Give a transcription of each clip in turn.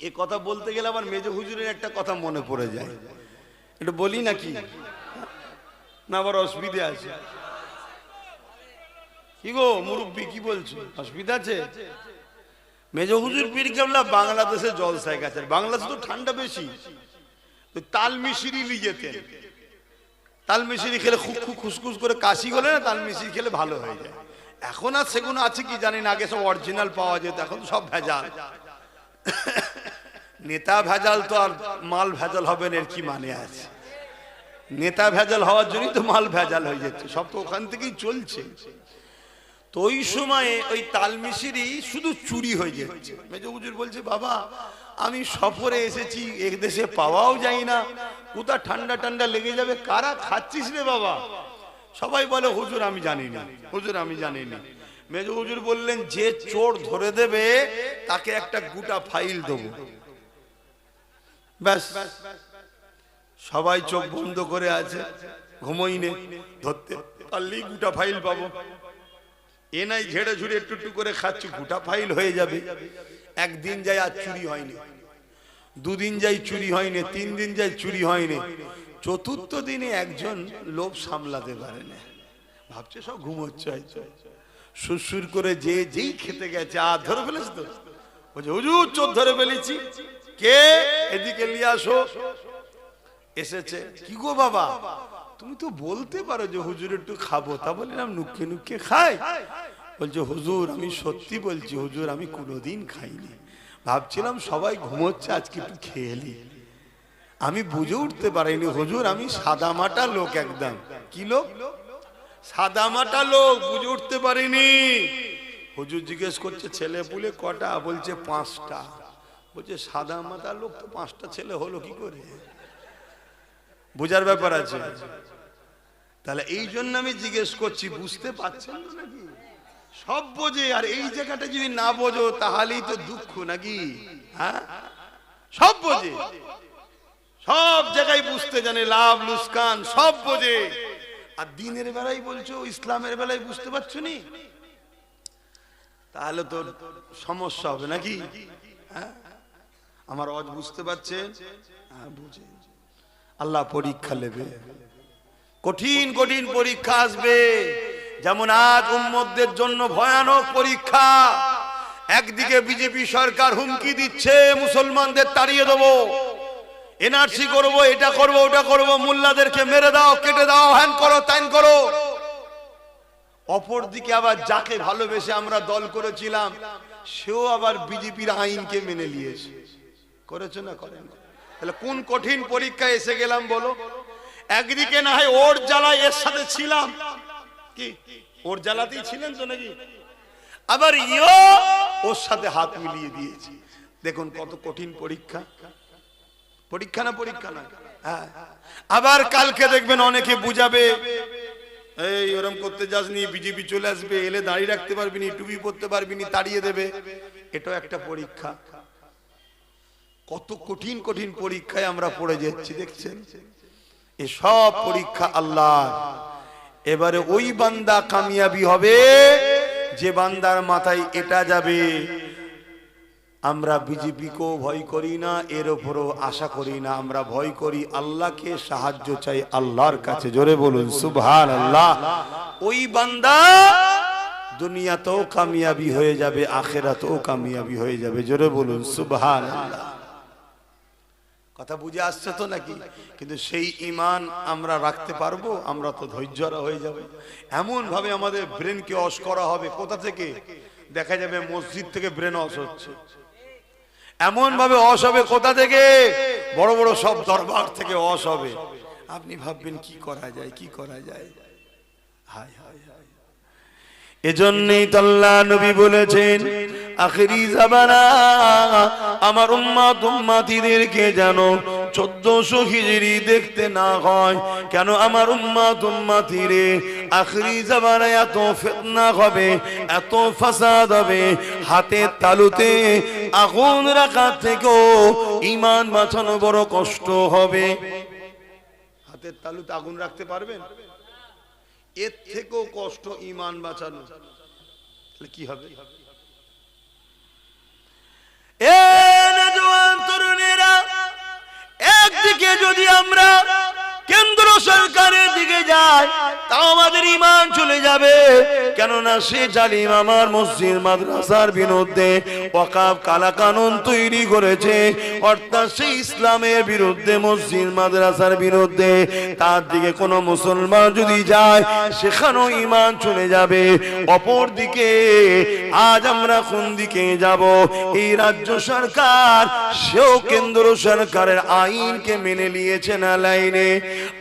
এ কথা বলতে গেলে আবার মেজ হুজুরের একটা কথা মনে পড়ে যায়, এটা বলি নাকি না আবার অসুবিধা আছে? কি গো মুরব্বী, কি বলছো, অসুবিধা আছে? মেজ হুজুর পীর কেবলা বাংলাদেশে জলসায় গেছে, বাংলাদেশে তো ঠান্ডা বেশি, তো তাল মিশরি নিয়ে যেতেন। তাল মিশরি খেলে খুসখুস করে কাশি গলে না, তাল মিশরি খেলে ভালো হয়ে যায়। এখন আর সেগুলো আছে কি জানি না, আগে সব অরিজিনাল পাওয়া যেত, এখন সব ভেজাল। নেতা ভেজাল তো আর মাল ভেজাল হবে না, এর কি মানে আছে? নেতা ভেজাল হওয়ার জন্যই তো মাল ভেজাল হয়ে যাচ্ছে, সব তো ওখান থেকেই চলছে। তো ওই সময়ে ওই তালমিশরি শুধু চুরি হয়ে যাচ্ছে। মেজ হুজুর বলছে, বাবা আমি সফরে এসেছি, এক দেশে পাওয়াও যায় না, কোথা ঠান্ডা ঠান্ডা লেগে যাবে, কারা খাচ্ছিস রে বাবা? সবাই বলে হুজুর আমি জানি না, হুজুর আমি জানি না। মেজ হুজুর বললেন, যে চোর ধরে দেবে তাকে একটা গোটা ফাইল দেবো। ব্যাস, সবাই চোখ বন্ধ করে আছে, ঘুমোইনে, ধরতে পারলেই গোটা ফাইল পাবো। এ নাই ঝেড়ে ঝুড়ে একটু একটু করে খাচ্ছি, গোটা ফাইল হয়ে যাবে। একদিন যাই আর চুরি হয়নি, দুদিন যাই চুরি হয়নি, 3 দিন যাই চুরি হয়নি, চতুর্থ দিনে একজন লোভ সামলাতে পারে না, ভাবছে সব ঘুমোচ্ছে হয়তো, সুরসুর করে যে যেই খেতে গেছে, আর ধরে ফেলেছে তো, বলছে হুজুর চোর ধরে ফেলেছি। কে? এদিকে নিয়ে আসো। এসেছে। কি গো বাবা, তুমি তো বলতে পারো যে হুজুর একটু খাবো, তা বললাম নুকে নুকে খাই। বলছে হুজুর আমি সত্যি বলছি, হুজুর আমি কোনোদিন খাইনি, ভাবছিলাম সবাই ঘুমোচ্ছে আজকে একটু খেয়ে নি, আমি বুঝে উঠতে পারিনি হুজুর, আমি সাদামাটা লোক একদম। কি লোক? সাদামাটা লোক, বুঝে উঠতে পারিনি। হুজুর জিজ্ঞেস করছে ছেলে পুলে কটা? বলছে 5টা। বলছে সাদামাটা লোক তো 5টা ছেলে হলো কি করে? বুঝার ব্যাপার আছে। তাহলে এই জন্য আমি জিজ্ঞেস করছি, বুঝতে পারছেন তো নাকি? সব বোঝে, আর এই জায়গাটা যদি না বোঝো তাহলেই তো দুঃখ নাকি? হ্যাঁ, সব বোঝে, সব জায়গায় বুঝতে জানে, লাভ লুসকান সব বোঝে। আর দিনের বেলায় বলছো, ইসলামের বেলায় বুঝতে পারছো নি, তাহলে তো সমস্যা হবে নাকি? হ্যাঁ, আমার আওয়াজ বুঝতে পারছেন? হ্যাঁ বুঝে। আল্লাহ পরীক্ষা নেবে, কঠিন কঠিন পরীক্ষা আসবে। যেমন আজ উম্মতদের জন্য ভয়ানক পরীক্ষা। একদিকে বিজেপি সরকার হুমকি দিচ্ছে মুসলমানদের তাড়িয়ে দেবো, এনআরসি করবো, এটা করবো, ওটা করবো, মোল্লাদেরকে মেরে দাও, কেটে দাও, হ্যান করো, ত্যান করো। অপরদিকে আবার যাকে ভালোবেসে আমরা দল করেছিলাম, সেও আবার বিজেপির আইনকে মেনে নিয়েছে। করেছে না? করেন। তাহলে কোন কঠিন পরীক্ষায় এসে গেলাম বলো? একদিকে না হয় ওর জ্বালায় এর সাথে ছিলাম, কি ওর জ্বালাতেই ছিলেন তো নাকি, আবার ইও ওর সাথে হাত মিলিয়ে দিয়েছে। দেখুন কত কঠিন পরীক্ষা। পরীক্ষা না পরীক্ষা না? হ্যাঁ। আবার কালকে দেখবেন অনেকে বুঝাবে, এই ওরম করতে যাসনি, বিজেপি চলে আসবে, এলে দাঁড়িয়ে রাখতে পারবি নি, টুপি পরতে পারবি নি, তাড়িয়ে দেবে। এটাও একটা পরীক্ষা। কত কঠিন কঠিন পরীক্ষায় আমরা পড়ে যাচ্ছি দেখছেন। এসব পরীক্ষা আল্লাহ। এবারে ওই বান্দা কামিয়াবি হবে যে বান্দার মাথায় এটা যাবে, আমরা বিজেপিকেও ভয় করি না, এর উপরও আশা করি না, আমরা ভয় করি আল্লাহকে, সাহায্য চাই আল্লাহর কাছে। জোরে বলুন সুবহানাল্লাহ। ওই বান্দা দুনিয়াতেও কামিয়াবি হয়ে যাবে, আখিরাতেও কামিয়াবি হয়ে যাবে। জোরে বলুন সুবহানাল্লাহ। কথা বুঝে আসছে তো নাকি? কিন্তু সেই ঈমান আমরা রাখতে পারবো? আমরা তো ধৈর্যরা হয়ে যাব। এমন ভাবে আমাদের ব্রেনকে ওয়াশ করা হবে, কোথা থেকে? দেখা যাবে মসজিদ থেকে ব্রেন ওয়াশ হচ্ছে। এমন ভাবে ওয়াশ হবে কোথা থেকে? বড় বড় সব দরবার থেকে ওয়াশ হবে। আপনি ভাববেন কি করা যায়, কি করা যায়। হায় হায় হায়। এজন্যই তো আল্লাহ নবী বলেছেন, আখিরি জামানা আমার উম্মত উম্মতিদেরকে যেন 1400 হিজরি দেখতে না হয়। কেন? আমার উম্মত উম্মতিরে আখিরি জামানায় এত ফিতনা হবে, এত ফাসাদ হবে, হাতের তালুতে আগুন রাখা থেকেও ঈমান বাঁচানো বড় কষ্ট হবে। হাতের তালুতে আগুন রাখতে পারবেন? এর থেকেও কষ্ট ঈমান বাঁচানো। তাহলে কি হবে? এ নওজওয়ান যায় তাও আমাদের ঈমান চলে যাবে, কেননা সে জালিম আমার মসজিদ মাদ্রাসার বিরুদ্ধে ওয়াকফ কালাকানুন তৈরি করেছে, অর্থাৎ সে ইসলামের বিরুদ্ধে মসজিদ মাদ্রাসার বিরুদ্ধে। তার দিকে কোনো মুসলমান যদি যায় সেখানেও ঈমান চলে যাবে। অপর দিকে আজ আমরা কোন দিকে যাব? এই রাজ্য সরকার সেও কেন্দ্র সরকারের আইনকে মেনে নিয়েছে না লাইনে।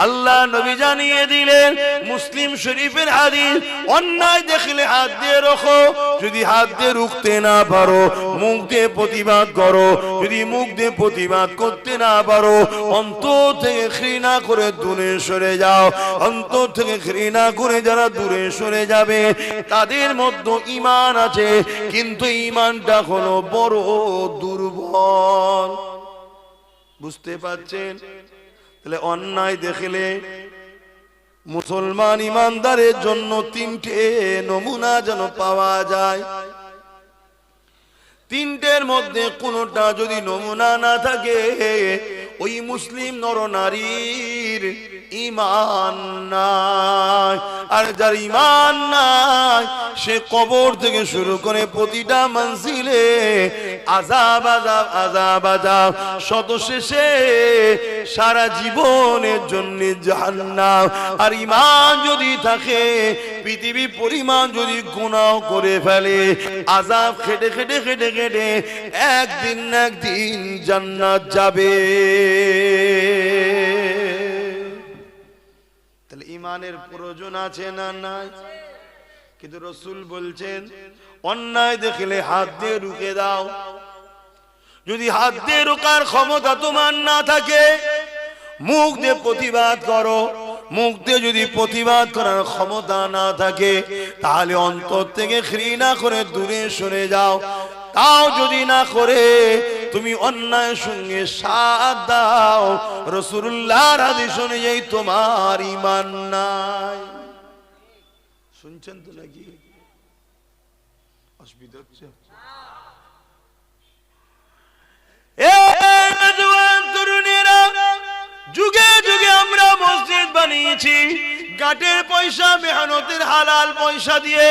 আল্লাহ নবী জানিয়ে দিলেন মুসলিম শরীফের হাদিস, অন্যায় দেখলে হাত দিয়ে রাখো, যদি হাত দিয়ে রুখতে না পারো মুখ দিয়ে প্রতিবাদ করো, যদি মুখ দিয়ে প্রতিবাদ করতে না পারো অন্তর থেকে ঘৃণা করে দূরে সরে যাও। অন্তর থেকে ঘৃণা করে যারা দূরে সরে যাবে তাদের মধ্যে ঈমান আছে, কিন্তু ঈমানটা হলো বড় দুর্বল। বুঝতে পারছেন? তাহলে অন্যায় দেখলে মুসলমান ইমানদারের জন্য তিনটে নমুনা যেন পাওয়া যায়। তিনটের মধ্যে কোনটা যদি নমুনা না থাকে ওই মুসলিম নরনারীর ঈমান নাই। আর যার ঈমান নাই সে কবর থেকে শুরু করে প্রতিটা মঞ্জিলে আযাব আযাব আযাব আযাব, শত শেষে সারা জীবনের জন্য জাহান্নাম। আর ঈমান যদি থাকে পৃথিবী পরিমাণ যদি গুনাহ করে ফেলে আযাব খেটে খেটে খেটে খেটে একদিন না একদিন জান্নাত যাবে। তাহলে ঈমানের প্রয়োজন আছে না নাই? কিন্তু রাসূল বলছেন অন্যায় দেখলে হাত দিয়ে রুখে দাও। যদি হাত দিয়ে রোকার ক্ষমতা তোমার না থাকে মুখ দিয়ে প্রতিবাদ করো। মুখ দিয়ে যদি প্রতিবাদ করার ক্ষমতা না থাকে তাহলে অন্তর থেকে ঘৃণা করে দূরে সরে যাও। তাও যদি না করে তুমি অন্যায়ের সঙ্গে সাথ দাও, রাসূলুল্লাহর হাদিস অনুযায়ী তোমার ঈমান নাই। শুনছেন তো নাকি? অসুবিধা হচ্ছে? তরুণেরা, যুগে যুগে আমরা মসজিদ বানিয়েছি গাটের পয়সা, মেহনতের হালাল পয়সা দিয়ে।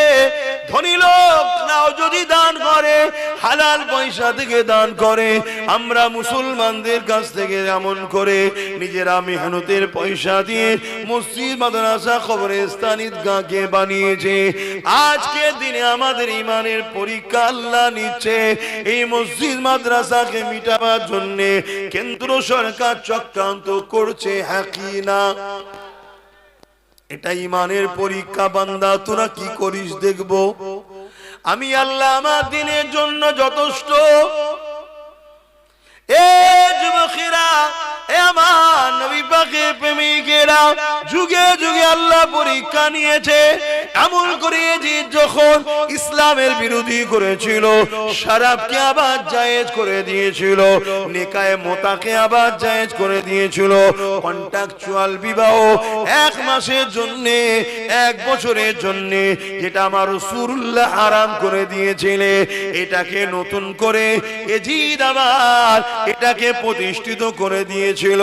ধনী লোকরাও যদি দান করে হালাল পয়সা থেকে দান করে। আমরা মুসলমানদের কাছ থেকে এমন করে নিজেরা মেহনতের পয়সা দিয়ে মসজিদ মাদ্রাসা কবরস্থান ঈদগাহকে বানিয়েছে। আজকের দিনে আমাদের ঈমানের পরীক্ষা আল্লাহ নিচ্ছে। এই মসজিদ মাদ্রাসাকে মিটাবার জন্য কেন্দ্র সরকার চক্রান্ত করছে, হ্যাঁ কি না? এটা ঈমানের পরীক্ষা। বান্দা তোরা কি করিস দেখবো। আমি আল্লাহ আমার দিনের জন্য যথেষ্ট। এ যুবকেরা, এ আমার নবী পাকের প্রেমিকেরা, যুগে যুগে আল্লাহ পরীক্ষা নিয়েছে। এমন করে যে যখন ইসলামের বিরোধী করেছিল, শরাবকে আবার জায়েজ করে দিয়েছিল, নিকায়ে মোতাকে আবার জায়েজ করে দিয়েছিল, কন্ট্রাকচুয়াল বিবাহ 1 মাসের জন্য 1 বছরের জন্য যেটা আমার রাসূলুল্লাহ হারাম করে দিয়েছিলে, এটাকে নতুন করে এজিদ আবার এটাকে প্রতিষ্ঠিত করে দিয়েছিল।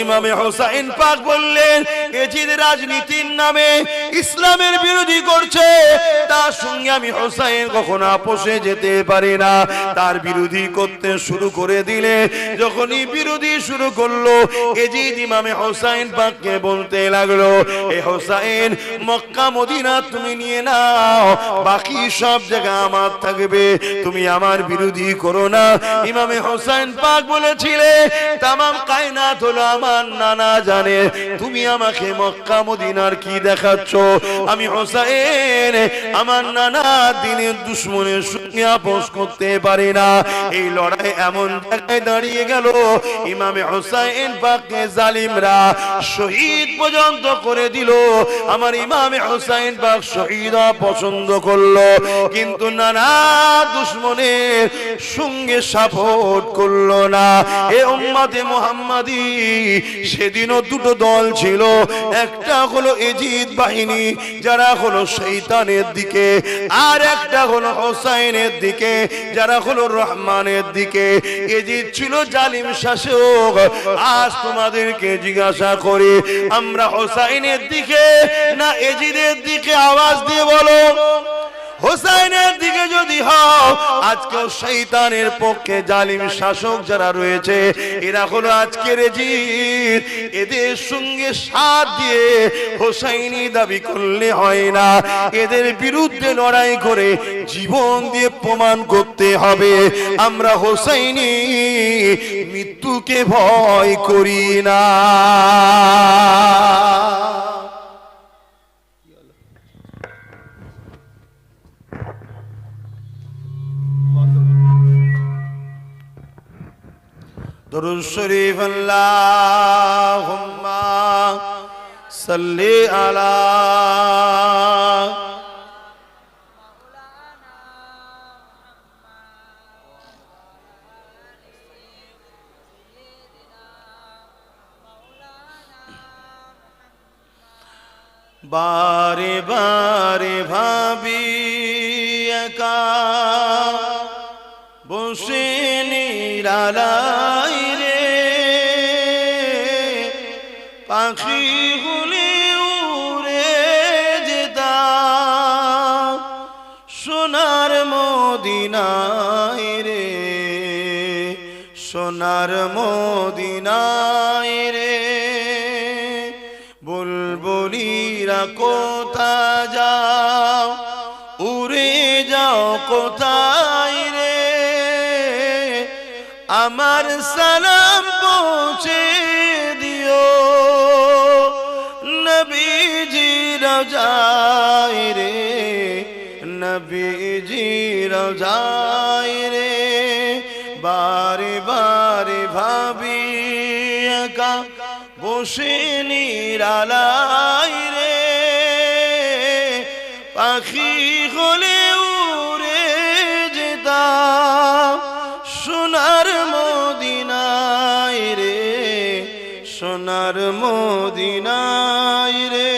ইমামে হোসাইন পাক বললেন এজিদ রাজনীতির নামে ইসলামের বিরোধী করছে, তার সঙ্গে আমি হোসাইন কখনো আপোষে যেতে পারি না। তার বিরোধী করতে শুরু করে দিলে, যখনই বিরোধী শুরু করলো এজিদ ইমামে হোসাইন পাককে বলতে লাগলো, এ হোসাইন মক্কা মদিনা তুমি নিয়ে নাও, বাকি সব জায়গা আমার থাকবে, তুমি আমার বিরোধী করো না। ইমামে হোসাইন পাক বলেছিলে তামাম কায়নাত হলো আমার নানা জানে, তুমি আমাকে মক্কা মদিনার কি দেখাচ্ছ? আমি হোসাইন আমার নানা দিনের দুশমনের সঙ্গে আপোষ করতে পারি না। এই লড়াই এমন জায়গায় দাঁড়িয়ে গেল ইমামে হোসাইন পাককে জালিমরা শহীদ পর্যন্ত করে দিল। আমার ইমামে হোসাইন পাক শহীদ পছন্দ করলো, কিন্তু নানা দুশমনের সঙ্গে সাপোর্ট করলো না। এ উম্মতে মুহাম্মাদি সেদিনও দুটো দল ছিল, একটা হলো এজিদ বাহিনী যারা হলো শয়তানের দিকে, আর একটা হলো হোসাইনের দিকে যারা হলো রহমানের দিকে। এজিদ ছিল জালিম শাসক। আজ তোমাদেরকে জিজ্ঞাসা করি, আমরা হোসাইনের দিকে না এজিদের দিকে? আওয়াজ দিয়ে বলো। হোসাইনের দিকে যদি হও, আজকে শয়তানের পক্ষে জালিম শাসক যারা রয়েছে এরা হলো আজকের এজিদ। এদের সঙ্গে সাথ দিয়ে হোসাইনি দাবি করলে হয় না, এদের বিরুদ্ধে লড়াই করে জীবন দিয়ে প্রমাণ করতে হবে আমরা হোসাইনি মৃত্যুকে ভয় করি না। दुरूद शरीफ अल्लाहुम्मा सल्ली अला बारे बारे भाबी एका বসে নিরালাই রে, পাখি গুলি উড়ে যেতাম সোনার মদিনায় রে, সোনার মদিনায় রে। বুলবুলিরা কোথা যাও, উড়ে যাও কোথায় রে, আমার সালাম পৌঁছে দিও নবীজি রওজায় রে, নবীজি রওজায় রে। বারে বারে ভাবি একা বসে নিরালাই রে, পাখি হলে উড়ে যেতাম সোনার মদিনায় রে, সোনার মদিনায় রে।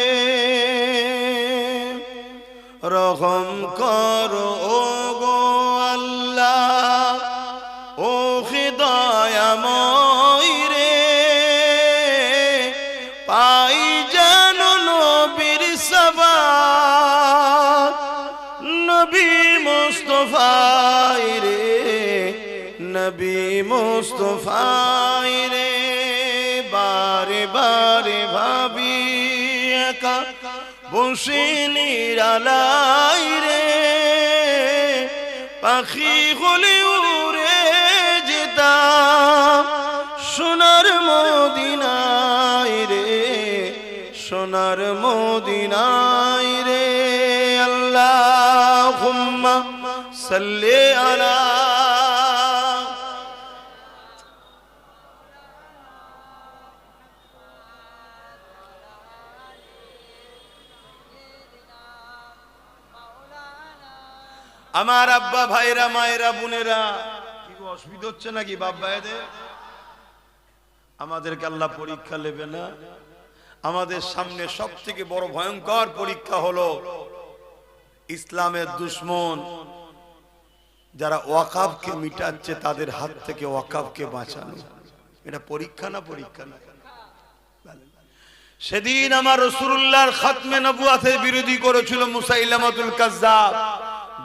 রহম করো ও গো আল্লাহ, ও দয়াময় রে, পাই যেন নবীর সবার, নবী মুস্তাফায় রে, নবী মুস্তাফায় রে। বারে বারে ভাবি একা বসে নিরালাই রে, পাখি হলে উড়ে যেতাম সোনার মদিনায় রে, সোনার মদিনায় রে। আল্লাহুম্মা সাল্লি আলা আমার আব্বা ভাইরা মায়েরা বোনেরা। কি অসুবিধা হচ্ছে নাকি বাপ ভাইদের? আমাদেরকে আল্লাহ পরীক্ষা নেবে না? আমাদের সামনে সব থেকে বড় ভয়ঙ্কর পরীক্ষা হলো ইসলামের দুশ্মন যারা ওয়াকাফকে মিটাচ্ছে তাদের হাত থেকে ওয়াকাফকে বাঁচানো। এটা পরীক্ষা না? পরীক্ষা না? সেদিন আমার রাসূলুল্লাহর খাতমে নবুয়াতের বিরোধী করেছিল মুসাইলামাতুল কাজ্জাব।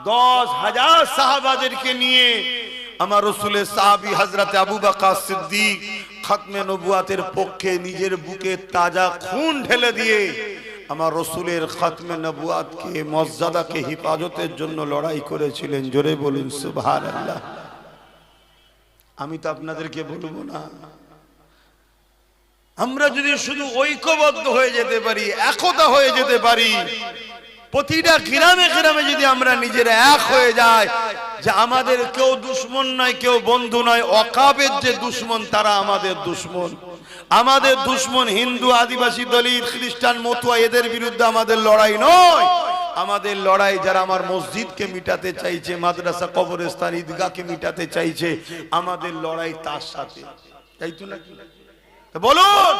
10,000 সাহাবাদেরকে নিয়ে আমার রাসূলের সাহাবী হযরতে আবু বকর সিদ্দিক খাতমে নবুয়াতের পক্ষে নিজের বুকে তাজা খুন ঢেলে দিয়ে আমার রাসূলের খাতমে নবুয়াতকে মর্যাদাকে হেফাজতের জন্য লড়াই করেছিলেন। জোরে বলুন সুবহানাল্লাহ। আমি তো আপনাদেরকে বলবো না, আমরা যদি শুধু ঐক্যবদ্ধ হয়ে যেতে পারি, একতা হয়ে যেতে পারি, প্রতিটা গ্রামে গ্রামে যদি আমরা নিজেরা এক হয়ে যাই যে আমাদের কেউ দুশমন নয়, কেউ বন্ধু নয়, ওয়াকাফের যে দুশমন তারা আমাদের দুশমন। আমাদের দুশমন হিন্দু, আদিবাসী, দলিত, খ্রিস্টান, মতুয়া, এদের বিরুদ্ধে আমাদের লড়াই নয়। আমাদের লড়াই যারা আমার মসজিদকে মিটাতে চাইছে, মাদ্রাসা, কবরস্থান, ঈদগাহকে মিটাতে চাইছে, আমাদের লড়াই তার সাথে। তাই তো নাকি? বলুন,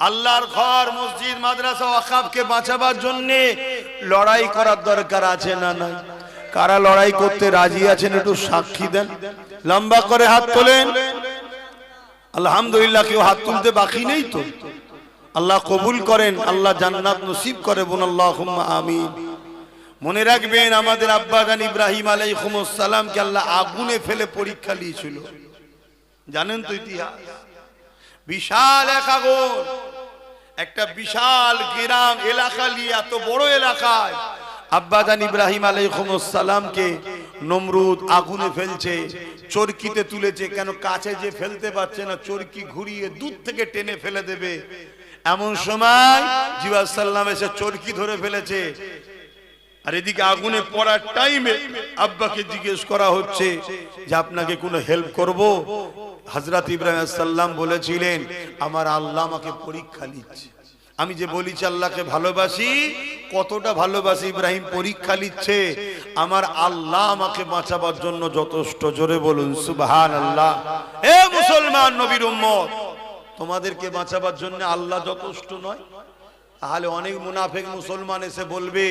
আল্লাহর ঘর মসজিদ মাদ্রাসা ওয়াকফকে বাঁচাবার জন্য লড়াই করার দরকার আছে না নাই? কারা লড়াই করতে রাজি আছেন একটু সাক্ষী দেন, লম্বা করে হাত তোলেন। আলহামদুলিল্লাহ, কেউ হাত তুলতে বাকি নেই তো? আল্লাহ কবুল করেন, আল্লাহ জান্নাত নসিব করে, বলুন আল্লাহুম্মা আমিন। মনে রাখবেন আমাদের আব্বা জান ইব্রাহিম আলাইহিস সালামকে আল্লাহ আগুনে ফেলে পরীক্ষা নিয়েছিল, জানেন তো ইতিহাস। বিশাল এক আগুন, একটা বিশাল গ্রাম এলাকা নিয়ে, এত বড় এলাকায় আব্বা জান ইব্রাহিম আলাইহিস সালামকে নমরুদ আগুনে ফেলছে, চরকিতে তুলেছে। কেন? কাছে যে ফেলতে পারছে না, চরকি ঘুরিয়ে দূর থেকে টেনে ফেলে দেবে। এমন সময় জিবরাইল সাল্লাম এসে চরকি ধরে ফেলেছে। আর এদিকে আগুনে পড়ার টাইমে আব্বাকে জিজ্ঞেস করা হচ্ছে যে আপনাকে কোনো হেল্প করব? হযরত ইব্রাহিম আলাইহিস সালাম বলেছিলেন, আমার আল্লাহ আমাকে পরীক্ষা নিচ্ছে। আমি যে বলেছি আল্লাহকে ভালোবাসি, কতটা ভালোবাসি ইব্রাহিম পরীক্ষা নিচ্ছে। আমার আল্লাহ আমাকে বাঁচাবার জন্য যথেষ্ট। জোরে বলুন সুবহানাল্লাহ। এ মুসলমান নবীর উম্মত, তোমাদেরকে বাঁচাবার জন্য আল্লাহ যথেষ্ট নয়? তাহলে অনেক মুনাফিক মুসলমান এসে বলবে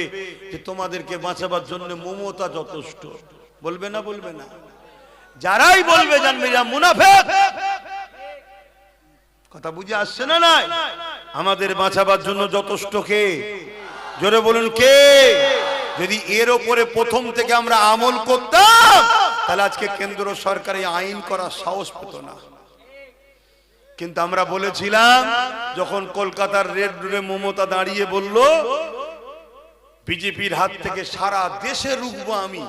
যে তোমাদেরকে বাঁচাবার জন্য মমতা যথেষ্ট। বলবে না? বলবে না? যারাই বলবে জানবে এরা মুনাফিক। কথা বুঝে আসছে না? নাই, আমাদের বাঁচাবার জন্য যথেষ্ট কে? জোরে বলুন কে? যদি এর উপরে প্রথম থেকে আমরা আমল করতাম, তাহলে আজকে কেন্দ্র সরকার এই আইন করার সাহস পেত না। কিন্তু আমরা বলেছিলাম, যখন কলকাতার রেড রোডে মমতা দাঁড়িয়ে বলল বিজেপির হাত থেকে সারা দেশে রুখবো আমি।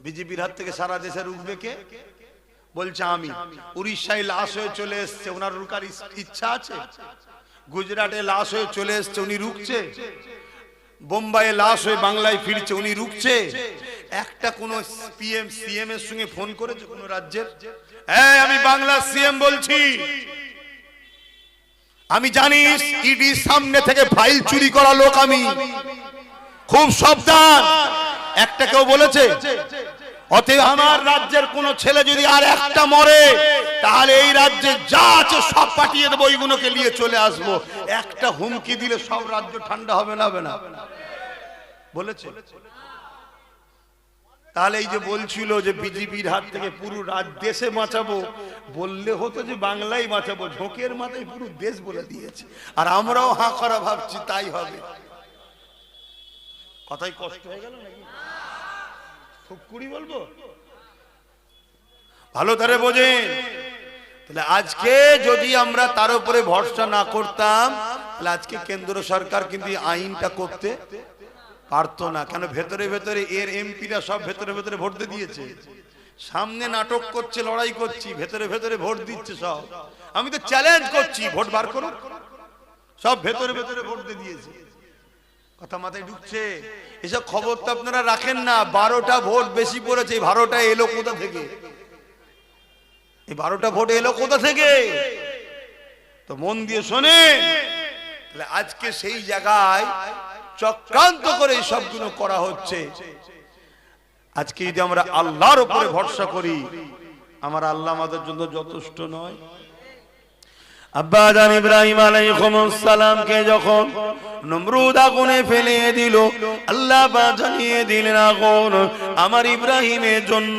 বিজেপির হাত থেকে সারা দেশে রুখবে কে? বলছে আমি। উড়িষ্যায় লাশ হয়ে চলে এসছে, ওনার রুকার ইচ্ছা আছে? গুজরাটে লাশ হয়ে চলে এসছে, উনি রুখছে? বোম্বাইয়ে লাশ হয়ে বাংলায় ফিরছে, উনি রুখছে? একটা কোন পিএম সিএম এর সঙ্গে ফোন করেছে কোন রাজ্যের? আমি বাংলার সিএম বলছি, আমি জানিস ইডি সামনে থেকে ফাইল চুরি করা লোক, আমি খুব সাবধান। একটা কেউ বলেছে? অতএব আমার রাজ্যের কোন ছেলে যদি আর একটা মরে, তাহলে এই রাজ্যে যা আছে সব পাঠিয়ে দেবো, ওইগুলোকে নিয়ে চলে আসবো। একটা হুমকি দিলে সব রাজ্য ঠান্ডা হবে না? হবে না? বলেছে? তাহলে এই যে বলছিল যে বিজেপির হাত থেকে পুরো দেশে বাঁচাবো, বললে হতো যে বাংলায় বাঁচাবো। ঝোঁকের মাথায় পুরো দেশ বলে দিয়েছে, আর আমরাও হাঁ করা ভাবছি তাই হবে। কথাই কষ্ট হয়ে গেল নাকি? খুব কুড়ি বলবো, ভালো তারে বোঝেন। তাহলে আজকে যদি আমরা তার উপরে ভরসা না করতাম, তাহলে আজকে কেন্দ্র সরকার কিন্তু আইনটা করতে পারতো না। কেন? ভেতরে ভেতরে এর এমপিরা সব ভেতরে ভেতরে ভোট দিয়ে দিয়েছে। সামনে নাটক করছে, লড়াই করছি, ভেতরে ভেতরে ভোট দিচ্ছে সব। আমি তো চ্যালেঞ্জ করছি, ভোট বার করুন। সব ভেতরে ভেতরে ভোট দিয়ে দিয়েছে। কথা মাথায় ঢুকছে? এসব খবর তো আপনারা রাখেন না। 12টা ভোট বেশি পড়েছে, 12টা এলো কোথা থেকে? এই 12টা ভোট এলো কোথা থেকে? তো মন দিয়ে শোনেন। তাহলে আজকে সেই জায়গায় চক্রান্ত করে এই সবগুলো করা হচ্ছে। আজকে যদি আমরা আল্লাহর উপরে ভরসা করি, আমার আল্লাহ আমাদের জন্য যথেষ্ট নয়? আব্বা জান ইব্রাহিম আলাইহিস সালামকে যখন নমরুদ আগুনে ফেলে দিল, আল্লাহ জানিয়ে দিলেন আগুন আমার ইব্রাহিমের জন্য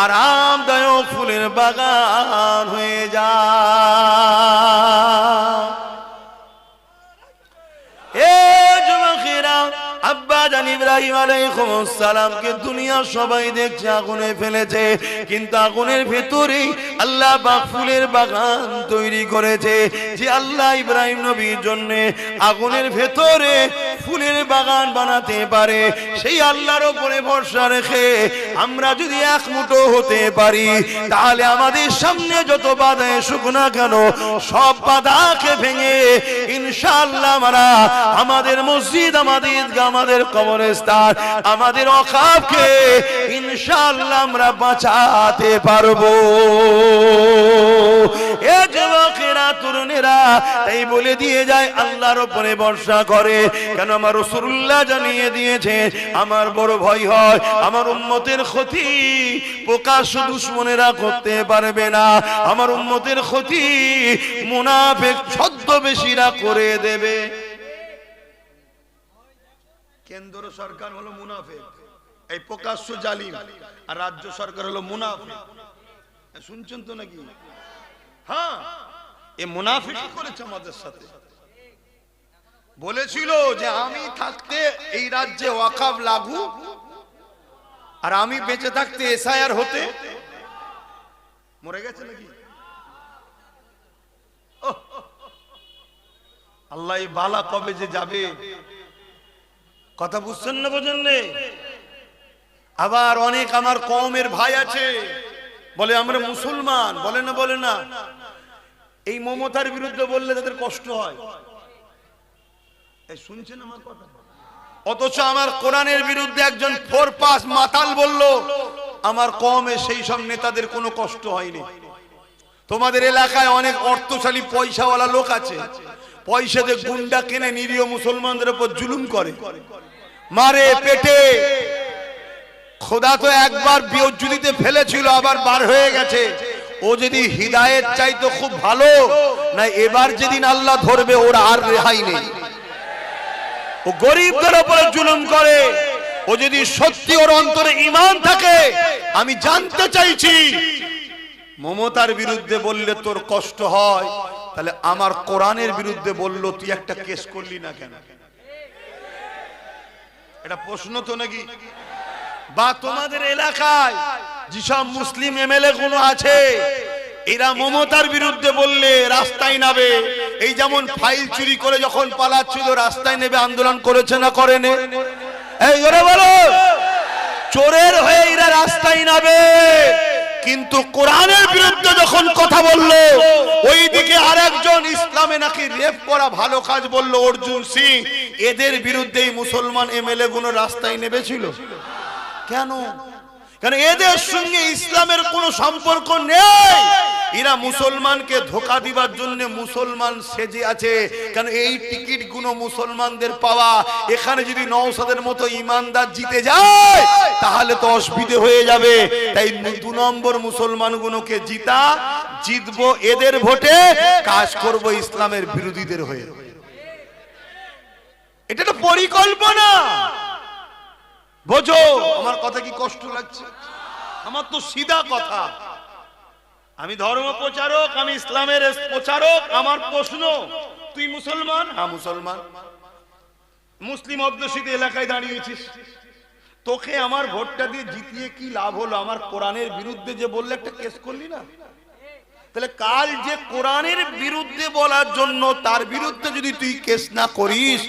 আরামদায়ক ফুলের বাগান হয়ে যায়। এ যুবকেরা, আব্বা জান ইব্রাহিম আলাইহিস সালামকে দুনিয়া সবাই দেখছে আগুনে ফেলেছে, কিন্তু আগুনের ভেতরে আল্লাহ পাক ফুলের বাগান তৈরি করেছে। যে আল্লাহ ইব্রাহিম নবীর জন্য আগুনের ভেতরে ফুলের বাগান বানাতে পারে, সেই আল্লাহর উপরে ভরসা রেখে আমরা যদি এক মুঠো হতে পারি, তাহলে আমাদের সামনে যত বাধা এসুক না কেন, সব বাধাকে ভেঙে ইনশাআল্লাহ আমরা আমাদের মসজিদ, আমাদের ঈদগাহ, আমাদের কবরস্থান, আমাদের ওয়াকফকে ইনশাআল্লাহ আমরা বাঁচাতে পারবো। এ যুবকেরা, তরুণেরা, তাই বলে দিয়ে যায় আল্লাহর উপরে ভরসা করে। কেন? আমার রাসূলুল্লাহ জানিয়ে দিয়েছে, আমার বড় ভয় হয় আমার উম্মতের ক্ষতি প্রকাশ্য দুশমনেরা করতে পারবে না। আমার উম্মতের ক্ষতি মুনাফিক ছদ্ম ছদ্মবেশীরা করে দেবে। কেন্দ্র সরকার হলো মুনাফিক, এই প্রকাশ্য জালিম, আর রাজ্য সরকার হলো মুনাফিক। শুনছেন তো নাকি? হ্যাঁ, এ মুনাফিকই করেছে আমাদের সাথে। বলেছিল যে আমি থাকতে এই রাজ্যে ওয়াকফ লাগু, আর আমি বেঁচে থাকতে এসআইআর হতে। মরে গেছে নাকি? আল্লাহ বালা কবে যে যাবে, কথা বুঝছেন না? বোঝেন না? আবার অনেক আমার কওমের ভাই আছে, বলে আমরা মুসলমান, বলে না বলে না, এই মমতার বিরুদ্ধে বললে তাদের কষ্ট হয়। এই শুনছেন আমার কথা? অথচ আমার কোরআনের বিরুদ্ধে একজন ফোর পাস মাতাল বলল, আমার কওমে সেই সব নেতাদের কোনো কষ্ট হয়নি। তোমাদের এলাকায় অনেক অর্থশালী পয়সাওয়ালা লোক আছে, পয়সা দিয়ে গুন্ডা কিনে নিরীহ মুসলমানদের উপর জুলুম করে, মারে পেটে। খোদা তো একবার বিয়জ্জুদিতে ফেলেছিল, আবার বার হয়ে গেছে। ও যদি হিদায়েত চাইতো খুব ভালো, না এবার যেদিন আল্লাহ ধরবে ওর আর রেহাই নেই। ও গরিবদের উপরে জুলুম করে। ও যদি সত্যি ওর অন্তরে ঈমান থাকে, আমি জানতে চাইছি, মমতার বিরুদ্ধে বললে তোর কষ্ট হয়, তাহলে আমার কোরআনের বিরুদ্ধে বললো তুই একটা কেস করলি না কেন? এটা প্রশ্ন তো নাকি? বা তোমাদের এলাকায় যেসব মুসলিম এমএলএ গুলো আছে, এরা মমতার বিরুদ্ধে বললে রাস্তায় নামে। এই যেমন ফাইল চুরি করে যখন পালাচ্ছিল, রাস্তায় নেবে আন্দোলন করেছে না করেনি? এই জোরে বলো। চোরের হয়ে এরা রাস্তায় নামে, কিন্তু কোরআনের বিরুদ্ধে যখন কথা বললো, ওইদিকে আরেকজন ইসলামে নাকি রেপ করা ভালো কাজ বললো অর্জুন সিং, এদের বিরুদ্ধেই মুসলমান এমএলএ গুলো রাস্তায় নেমেছিল। কেন? কারণ এদের সঙ্গে ইসলামের কোনো সম্পর্ক নেই। এরা মুসলমানকে ধোঁকা দিবার জন্য মুসলমান সেজে আছে। কারণ এই টিকিট গুলো মুসলমানদের পাওয়া, এখানে যদি নওশাদের মতো ইমানদার জিতে যায় তাহলে তো অসুবিধে হয়ে যাবে। তাই 2 নম্বর মুসলমানগুলোকে জিতবো এদের ভোটে, কাজ করব ইসলামের বিরোধীদের হয়ে। এটা তো পরিকল্পনা। বোঝো আমার কথা কি কষ্ট লাগছে? আমার তো সিধা কথা। আমি ধর্ম প্রচারক, আমি ইসলামের প্রচারক। আমার প্রশ্ন, তুই মুসলমান? হ্যাঁ মুসলমান। মুসলিম অধ্যুষিত এলাকায় দাঁড়িয়েছিস, তোকে আমার ভোটটা দিয়ে জিতিয়ে কি লাভ হলো? আমার কোরআনের বিরুদ্ধে যে বললে একটা কেস করলি না? তাহলে কাল যে কোরআনের বিরুদ্ধে বলার জন্য, তার বিরুদ্ধে যদি তুই কেস না করিস,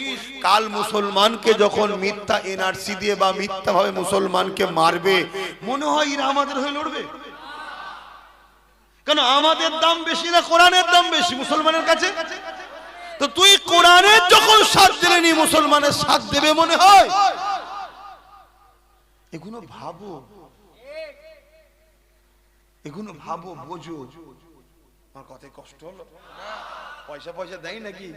কাল মুসলমানকে যখন মিথ্যা এনআরসি দিয়ে বা মিথ্যা ভাবে মুসলমানকে মারবে, মনে হয় এরা আমাদের হয়ে লড়বে? কেন? আমাদের দাম বেশি না কোরআনের দাম বেশি মুসলমানের কাছে? তো তুই কোরআনের যখন সাথ দিলে নি, মুসলমানের সাথ দেবে মনে হয়? এগুলো ভাবো, এগুলো ভাবো, বোঝো। আমার কথায় কষ্ট হলো? পয়সা দেয় নাকি?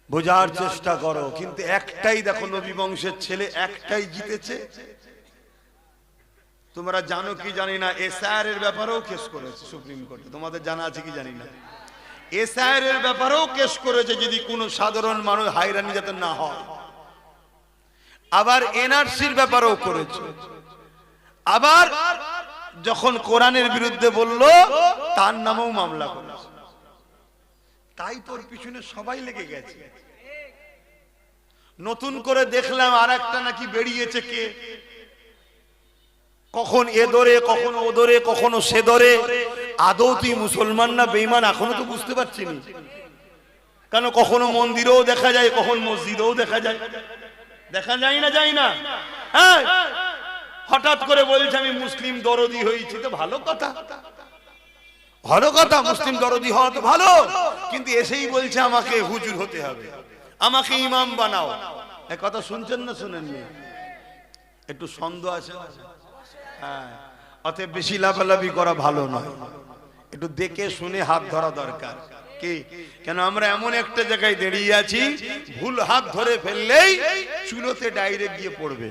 বোঝার চেষ্টা করো। কিন্তু একটাই দেখো, নবী বংশের ছেলে একটাই জিতেছে। তোমরা জানো কি জানি না, এসআইআর এর ব্যাপারেও কেস করেছে সুপ্রিম কোর্টে। তোমাদের জানা আছে কি জানি না? এসআইআর এর ব্যাপারেও কেস করেছে, যদি কোনো সাধারণ মানুষ হয়রানি যাতে না হয়। আবার এনআরসির ব্যাপারেও করেছে। আবার যখন কোরআনের বিরুদ্ধে বলল, তার নামেও মামলা করেছে। তাই তোর পিছনে সবাই লেগে গেছে। নতুন করে দেখলাম আর একটা নাকি বেরিয়েছে, কে কখন এ ধরে, কখনো ও ধরে, কখনো সে ধরে। আদৌ তুই মুসলমান না বেঈমান এখনো তো বুঝতে পারছি না। কেন? কখনো মন্দিরেও দেখা যায়, কখন মসজিদেও দেখা যায়। দেখা যায় না? যায় না? হ্যাঁ, হঠাৎ করে বলছে আমি মুসলিম দরদি হয়েছি, তো ভালো কথা, ভালো কথা। মুসলিম দরদি হওয়া তো ভালো, কিন্তু এসেই বলছে আমাকে হুজুর হতে হবে, আমাকে ইমাম বানাও। এই কথা শুনছেন না শুনেননি? একটু সন্দেহ আছে। হ্যাঁ, অতএব বেশি লাফালাফি করা ভালো নয়। একটু দেখে শুনে হাত ধরা দরকার। কি? কেন আমরা এমন একটা জায়গায় দাঁড়িয়ে আছি, ভুল হাত ধরে ফেললেই চুলোতে ডাইরেক্ট গিয়ে পড়বে।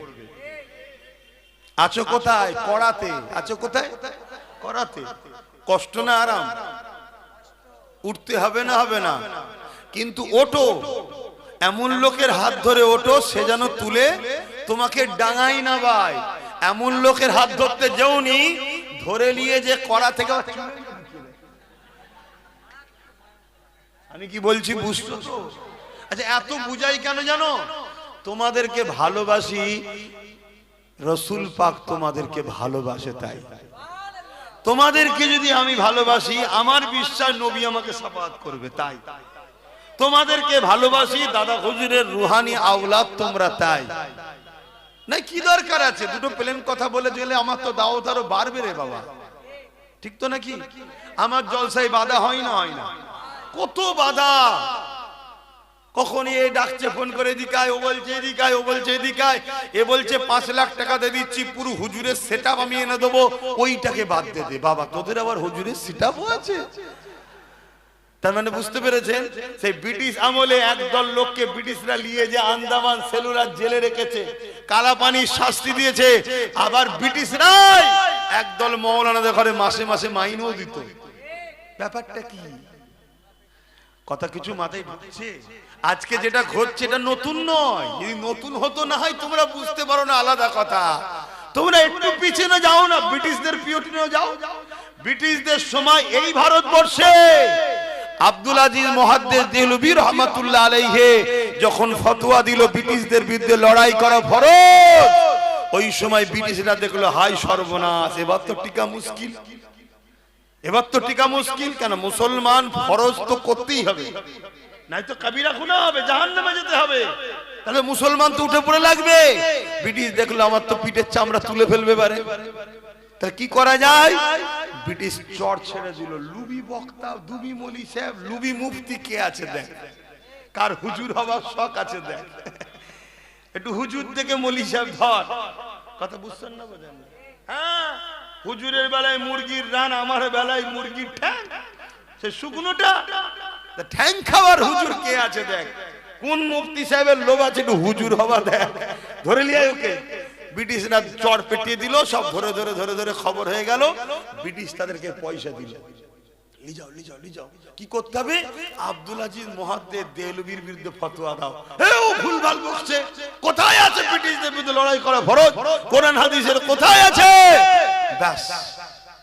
আছো কোথায়? কড়াতে। আছো কোথায়? কড়াতে। কষ্ট না আরাম? উঠতে হবে না হবে না? কিন্তু ওঠো, এমন লোকের হাত ধরে ওঠো সে যেন তুলে তোমাকে ডাঙাই না ভাই। এমন লোকের হাত ধরতে যেওনি ধরে নিয়ে যে কড়া থেকে, আমি কি বলছি বুঝছো তো? আচ্ছা এত বুঝাই কেন জানো? তোমাদেরকে ভালোবাসি, রসুল পাক তোমাদেরকে ভালোবাসে তাই। তোমাদেরকে যদি আমি ভালোবাসি আমার বিশ্বাস নবী আমাকে শাফাআত করবে তাই। তোমাদেরকে ভালোবাসি, দাদা হুজুরের রুহানি আওলাদ তোমরা তাই। না কি দরকার আছে দুটো প্লেন কথা বলে গেলে আমার তো দাওয়াত আরো বাড়বে রে বাবা, ঠিক তো নাকি? আমার জলসায় বাধা হয় না? হয় না? কত বাধা। কখন এ ডাকছে ফোন করে এদিকায়, ও বলছে এদিকায়, ও বলছে এদিকায়, এ বলছে 5 লাখ টাকা দিয়ে দিচ্ছি পুরো হুজুরের সেটআপ আমি এনে দেবো, ওইটাকে বাদ দে দে। বাবা তোদের আবার হুজুরের সেটআপও আছে? তার মানে বুঝতে পেরেছেন সেই ব্রিটিশ আমলে একদল লোককে ব্রিটিশরা নিয়ে যে আন্দামান সেলুলার জেলে রেখেছে, কালা পানির শাস্তি দিয়েছে। আবার ব্রিটিশরাই একদল মৌলানাদের ঘরে মাসে মাসে মাইনও দিত। ব্যাপারটা কি? কথা কিছু মাথায় ঢুকছে? আজকে যেটা ঘটছে এটা নতুন নয়। যদি নতুন হতো না হয় তোমরা বুঝতে পারো না, আলাদা কথা। তোমরা একটু পিছনে যাও না, ব্রিটিশদের পিরিয়ডে যাও। ব্রিটিশদের সময় এই ভারতবর্ষে আব্দুল আজিজ মুহাদ্দিস দেহলভী রাহমাতুল্লাহ আলাইহি যখন ফতোয়া দিল ব্রিটিশদের বিরুদ্ধে লড়াই করা ফরজ, ওই সময় ব্রিটিশরা দেখলো হাই সর্বনাশ, এবার তো টিকা মুশকিল। এবার তো টিকা মুশকিল কেন? মুসলমান ফরজ তো করতেই হবে, নাই তো কবিরা গুনাহ হবে, জাহান্নামে যেতে হবে। তাহলে মুসলমান তো উঠে পড়ে লাগবে। ব্রিটিশ দেখলো আমার তো পিঠের চামড়া তুলে ফেলবে পারে, তাহলে কি করা যায়? ব্রিটিশ চট ছেড়ে দিল। লুবি বক্তা, দুবি মলি সাহেব, লুবি মুফতি কে আছে দেখ, কার হুজুর হবার শখ আছে দেখ, একটু হুজুর থেকে মলি সাহেব ধর। কথা বুঝছেন না? বোঝেন না? হ্যাঁ, হুজুরের বেলায় মুরগির রান, আমার বেলায় মুরগির ঠ্যাং। সে শুকনোটা ঠ্যাং খাওয়ার হুজুর কে আছে দেখ। কোন মুফতি সাহেবের লোভ আছে একটু হুজুর হবা দেখ, ধরে লিয়ে ওকে। ব্রিটিশরা চড় পেটিয়ে দিল, সব ধরে ধরে ধরে ধরে খবর হয়ে গেল। ব্রিটিশ তাদেরকে পয়সা দিল, লিজাও লিজাও লিজাও। কি করতে হবে? আব্দুল আজিজ মুহাদ্দিস দেহলভীর বিরুদ্ধে ফতোয়া দাও। ও ভুলভাল বকছে, কোথায় আছে ব্রিটিশদের বিরুদ্ধে লড়াই করা ফরজ? কোরআন হাদিসের কোথায় আছে? ব্যাস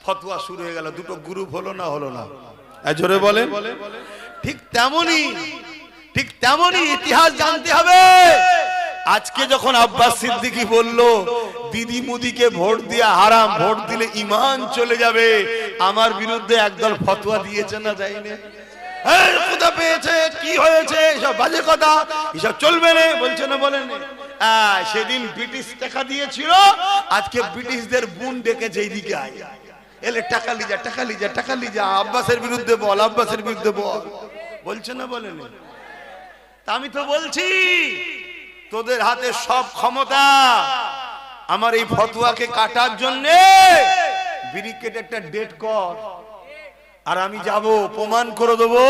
ফতোয়া শুরু হয়ে গেল। দুটো গ্রুপ হলো না? হলো না? জোরে বলেন। ঠিক তেমনই ইতিহাস জানতে হবে। আজকে যখন আব্বাস সিদ্দিকী বলল দিদি মুদিকে ভোট দিয়া হারাম, ভোট দিলে ঈমান চলে যাবে, আমার বিরুদ্ধে একদল ফতোয়া দিয়েছে না যায়নি? কোথা পেয়েছে, কি হয়েছে, সব বাজে কথা, এসব চলবে না বলছে না? বলেন সেদিন ব্রিটিশ টাকা দিয়েছিল, আজকে ব্রিটিশদের বুন ডেকেছে এইদিকে আয়, এলে টাকা লিজা টাকা লিজা টাকা লিজা, আব্বাসের বিরুদ্ধে বল, আব্বাসের বিরুদ্ধে বল, বলছে না? বলেন। তা আমি তো বলছি তোদের হাতে সব ক্ষমতা। আমার এই ফতোয়াকে কাটার জন্য ব্রিকেট একটা ডেট কর, আর আমি যাব প্রমাণ করে দেবো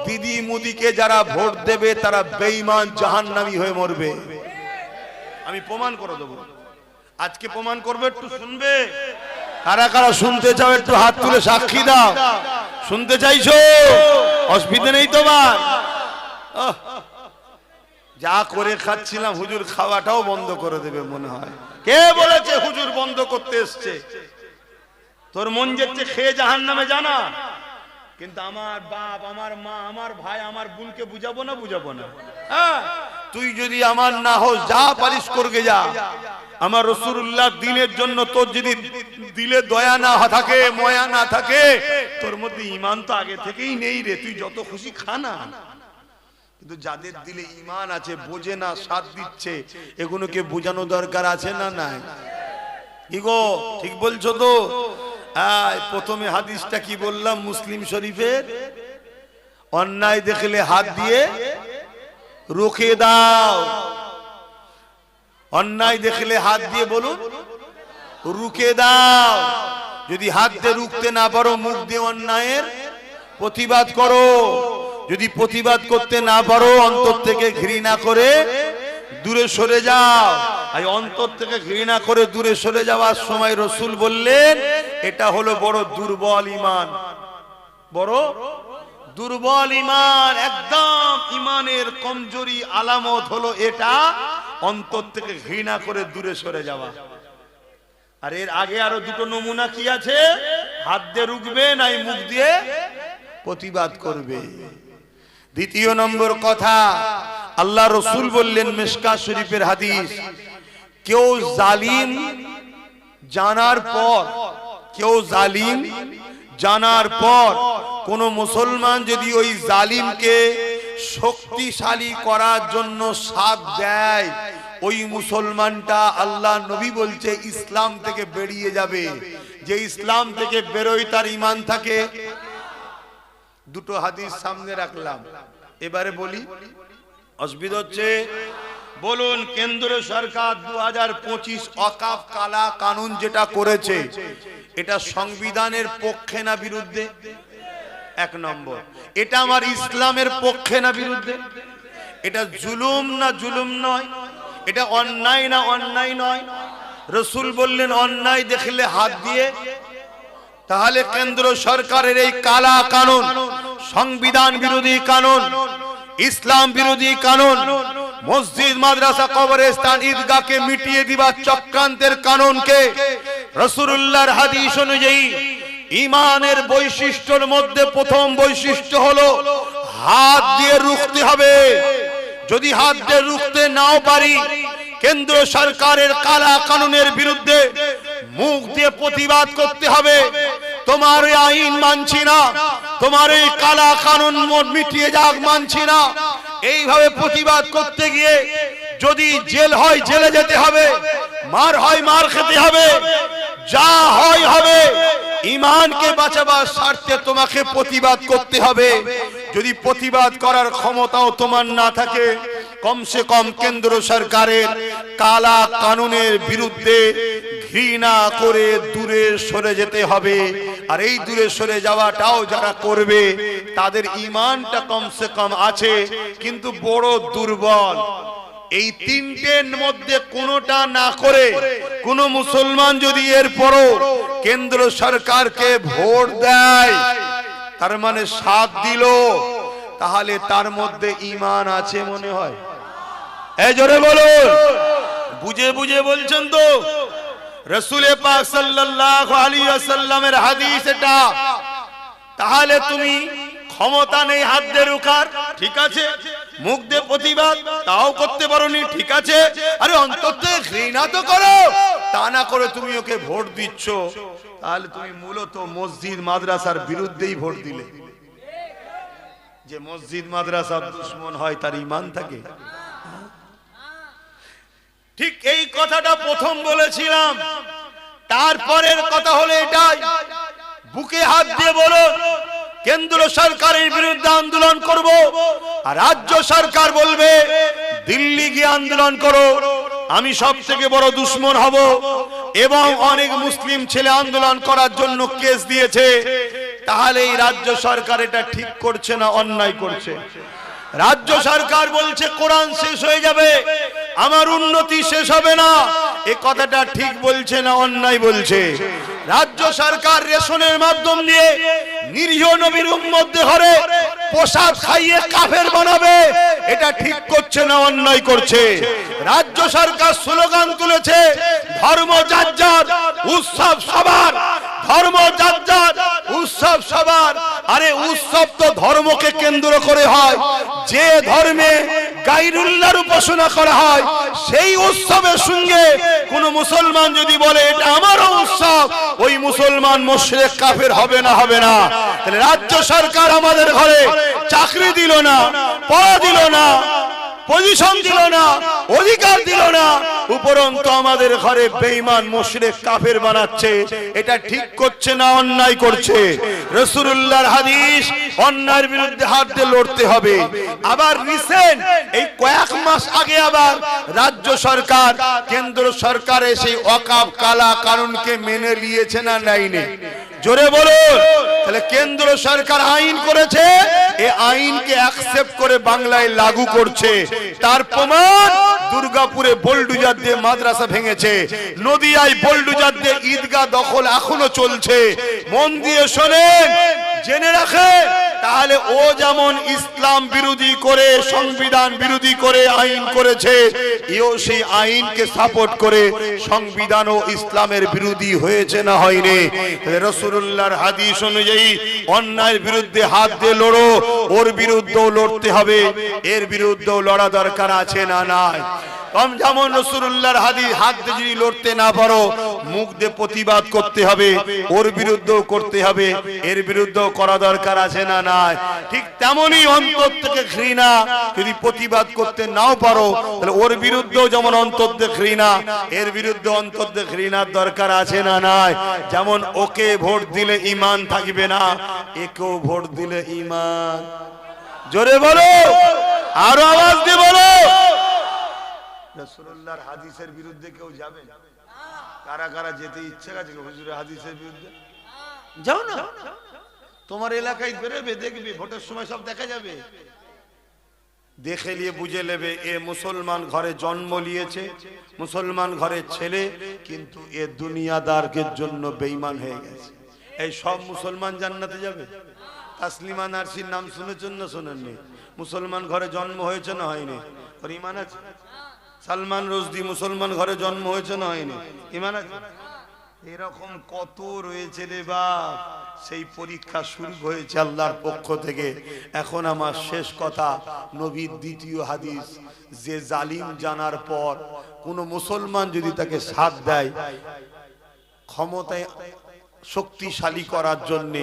দিদি মুদিকে যারা ভোট দেবে তারা বেঈমান জাহান্নামী হয়ে মরবে। আমি প্রমাণ করে দেবো, আজকে প্রমাণ করবে। একটু শুনবে? কারা কারা শুনতে চাও একটু হাত তুলে সাক্ষী দাও। শুনতে চাইছো? অসুবিধা নেই তোমার? যা করে খাচ্ছিলাম হুজুর খাওয়াটাও বন্ধ করে দেবে মনে হয়। কে বলেছে হুজুর বন্ধ করতে এসছে? তোর মন যেচ্ছে খেয়ে জাহান্নামে জানা, কিন্তু আমার বাপ, আমার মা, আমার ভাই, আমার বোনকে বুঝাবো না? বুঝাবো না? হ্যাঁ, তুই যদি আমার না হোস যা পারিস করগে যা। আমার রাসূলুল্লাহ দ্বীনের জন্য তোর যদি দিলে দয়া না থাকে, ময়া না থাকে, তোর মধ্যে ঈমান তো আগে থেকেই নেই রে। তুই যত খুশি খা না, কিন্তু যাদের দিলে ঈমান আছে, বোঝে না, সাথ দিচ্ছে, এগুলোকে বোঝানো দরকার আছে না? নাই? কি গো, ঠিক বলছো তো? প্রথমে হাদিসটা কি বললাম মুসলিম শরীফের? অন্যায় দেখলে হাত দিয়ে রুখে দাও। অন্যায় দেখলে হাত দিয়ে বলুন রুখে দাও। যদি হাত দিয়ে রুখতে না পারো মুখ দিয়ে অন্যায়ের প্রতিবাদ করো। যদি প্রতিবাদ করতে না পারো অন্তর থেকে ঘৃণা করে দূরে সরে যাও। আর অন্তর থেকে ঘৃণা করে দূরে সরে যাওয়ার সময় রাসূল বললেন এটা হলো বড় দুর্বল ঈমান, বড় দুর্বল ঈমান। একদম ঈমানের কমজোরি আলামত হলো এটা, অন্তর থেকে ঘৃণা করে দূরে সরে যাওয়া। আর এর আগে আরো দুটো নমুনা কি আছে? হাত দিয়ে রুখবে নাই মুখ দিয়ে প্রতিবাদ করবে। দ্বিতীয় নম্বর কথা, আল্লাহ রসুল বললেন মিশকাত শরীফের হাদিস, কেউ জালিম জানার পর, কেউ জালিম জানার পর কোন মুসলমান যদি ওই জালিমকে শক্তিশালী করার জন্য সাথ দেয়, ওই মুসলমানটা আল্লাহ নবী বলছে ইসলাম থেকে বেরিয়ে যাবে। যে ইসলাম থেকে বেরোয় তার ঈমান থাকে। দুটো হাদিস সামনে রাখলাম, এবারে বলি, অসুবিধা হচ্ছে? বলুন, কেন্দ্র সরকার 2025 ওয়াকফ কালা কানুন যেটা করেছে, এটা সংবিধানের পক্ষে না বিরুদ্ধে? এক নম্বর, এটা আমার ইসলামের পক্ষে না বিরুদ্ধে? এটা জুলুম না জুলুম নয়? এটা অন্যায় না অন্যায় নয়? রসুল বললেন অন্যায় দেখলে হাত দিয়ে। তাহলে কেন্দ্র সরকারের এই কালা কানুন, সংবিধান বিরোধী কানুন, ইসলাম বিরোধী কানুন, মসজিদ মাদ্রাসা কবরস্থান ঈদগাহকে মিটিয়ে দিবার চক্রান্তের কানুনকে রাসূলুল্লাহর হাদিস অনুযায়ী ঈমানের বৈশিষ্ট্যের মধ্যে প্রথম বৈশিষ্ট্য হলো হাত দিয়ে রুখতে হবে। যদি হাত দিয়ে রুখতে নাও পারি, কেন্দ্র সরকারের কালা কানুনের বিরুদ্ধে মুখ দিয়ে প্রতিবাদ করতে হবে। তোমার এই আইন মানছি না, তোমার এই কালা কানুন মিটিয়ে যাক মানছি না, এইভাবে প্রতিবাদ করতে গিয়ে যদি জেল হয় জেলে যেতে হবে, মার হয় মার খেতে হবে, যা হয় হবে। ঈমানকে বাঁচাবার স্বার্থে তোমাকে প্রতিবাদ করতে হবে। যদি প্রতিবাদ করার ক্ষমতাও তোমার না থাকে, কমসে কম কেন্দ্র সরকারের কালা কানুনের বিরুদ্ধে ঘৃণা করে দূরে সরে যেতে হবে। আর এই দূরে সরে যাওয়াটাও যারা করবে তাদের ঈমানটা কমসে কম আছে, কিন্তু বড় দুর্বল। এই তিনটের মধ্যে কোনোটা না করে কোন মুসলমান যদি এরপরও কেন্দ্র সরকারকে ভোট দেয়, তার মানে সাথ দিল, তাহলে তার মধ্যে ঈমান আছে মনে হয়? এই জোরে বলুন, বুঝে বুঝে বলছেন তো? রাসূল পাক সাল্লাল্লাহু আলাইহি ওয়াসাল্লামের হাদিস এটা। তাহলে তুমি ক্ষমতা নেই হাত দিয়ে রুখার, ঠিক আছে, মুখ দিয়ে প্রতিবাদ তাও করতে পারোনি, ঠিক আছে, আরে অন্তত ঘৃণা তো করো। তা না করে তুমি ওকে ভোট দিচ্ছ, তাহলে তুমি মূলত মসজিদ মাদ্রাসার বিরুদ্ধেই ভোট দিলে। যে মসজিদ মাদ্রাসার দুশমন হয় তার ঈমান থাকে? ঠিক এই কথাটা প্রথম বলেছিলাম। তারপরের কথা হলো এটাই, বুকে হাত দিয়ে বলো কেন্দ্র সরকারের বিরুদ্ধে আন্দোলন করব, আর রাজ্য সরকার বলবে দিল্লি গিয়ে আন্দোলন করো, আমি সব থেকে বড় দুশমন হব। এবং অনেক মুসলিম ছেলে আন্দোলন করার জন্য কেস দিয়েছে। তাহলে এই রাজ্য সরকার এটা ঠিক করছে না অন্যায় করছে? রাজ্য সরকার বলছে কোরআন শেষ হয়ে যাবে, আমার উন্নতি শেষ হবে না, এই কথাটা ঠিক বলছে না অন্যায় বলছে? রাজ্য সরকার রেশনের মাধ্যম দিয়ে নিরীহ নবীর উম্মতদের ঘরে প্রসাদ খাইয়ে কাফের বানাবে, এটা ঠিক করছে না অন্যায় করছে? রাজ্য সরকার স্লোগান তুলেছে ধর্ম যার যার উৎসব সবার, ধর্ম যার যার উৎসব সবার। আরে উৎসব তো ধর্মকে কেন্দ্র করে হয়। যে ধর্মে গায়রুল্লাহর উপাসনা করা হয় সেই উৎসবের সঙ্গে কোন মুসলমান যদি বলে এটা আমারও উৎসব, ওই মুসলমান মুশরিক কাফের হবে না? হবে না? তাহলে রাজ্য সরকার আমাদের ঘরে চাকরি দিল না, পড়া দিল না, পজিশন দিল না, অধিকার দিল না, উপরন্তু আমাদের ঘরে বেঈমান মুশরিক কাফের বানাচ্ছে, এটা ঠিক করছে না অন্যায় করছে? রাসূলুল্লাহর হাদিস, অন্যায়ের বিরুদ্ধে হাত দিয়ে লড়তে হবে। আবার রিসেন্ট এই কয়েক মাস আগে আবার রাজ্য সরকার কেন্দ্র সরকারের সেই ওয়াকফ কালা কানুনকে মেনে নিয়েছে না নেয়নি? জোরে বলুন। তাহলে কেন্দ্র সরকার আইন করেছে, এই আইনকে অ্যাকসেপ্ট করে বাংলায় লাগু করছে। তার প্রমাণ দুর্গাপুরে বোলডুজার দিয়ে মাদ্রাসা ভেঙেছে, নদিয়ায় বোলডুজার দিয়ে ঈদগাহ দখল এখনো চলছে। মন দিয়ে শোনেন, জেনে রাখেন, তাহলে ও যেমন ইসলাম বিরোধী করে, সংবিধান বিরোধী করে আইন করেছে, এও সেই আইনকে সাপোর্ট করে সংবিধান ও ইসলামের বিরোধী হয়েছে না হয়নি? রাসূলুল্লাহর হাদিস অনুযায়ী অন্যায়ের বিরুদ্ধে হাত দিয়ে লড়ো, ওর বিরুদ্ধেও লড়তে হবে, এর বিরুদ্ধেও লড়া দরকার আছে না নাই? যেমন রাসূলুল্লাহর হাদিস, হাত দিয়ে যদি লড়তে না পারো, মুখ দিয়ে প্রতিবাদ করতে হবে, ওর বিরুদ্ধেও করতে হবে, এর বিরুদ্ধেও করা দরকার আছে না নাই? ঠিক তেমনি অন্তর থেকে ঘৃণা যদি প্রতিবাদ করতে নাও পারো, তাহলে ওর বিরুদ্ধেও যেমন অন্তর থেকে ঘৃণা, এর বিরুদ্ধে অন্তর থেকে ঘৃণার দরকার আছে না নাই? যেমন ওকে ভোট দিলে ঈমান থাকবে না, একেও ভোট দিলে ঈমান। জোরে বলো, আরো আওয়াজ দিয়ে বলো। রাসূলুল্লাহর হাদিসের বিরুদ্ধে কেউ যাবে? কারা কারা যেতে ইচ্ছে আছে হুজুরের হাদিসের বিরুদ্ধে? যাও না, তোমার এলাকায় বেরোবে, দেখবে, ভোটের সময় সব দেখা যাবে, দেখে নিয়ে বুঝে নেবে এ মুসলমান ঘরে জন্ম নিয়েছে, মুসলমান ঘরের ছেলে, কিন্তু এ দুনিয়াদারের জন্য বেঈমান হয়ে গেছে। এই সব মুসলমান জান্নাতে যাবে? তাসলিমা নার্সির নাম শুনেছেন না শোনেননি? মুসলমান ঘরে জন্ম হয়েছে না হয়নি? ওর ঈমান আছে? সালমান রুশদি মুসলমান ঘরে জন্ম হয়েছে না হয়নি? ঈমান আছে? এরকম কত রয়েছে রে বাপ। সেই পরীক্ষা শুরু হয়েছে আল্লাহর পক্ষ থেকে। এখন আমার শেষ কথা, নবীর দ্বিতীয় হাদিস, যে জালিম জানার পর কোন মুসলমান যদি তাকে সাথ দেয় ক্ষমতায় শক্তিশালী করার জন্য,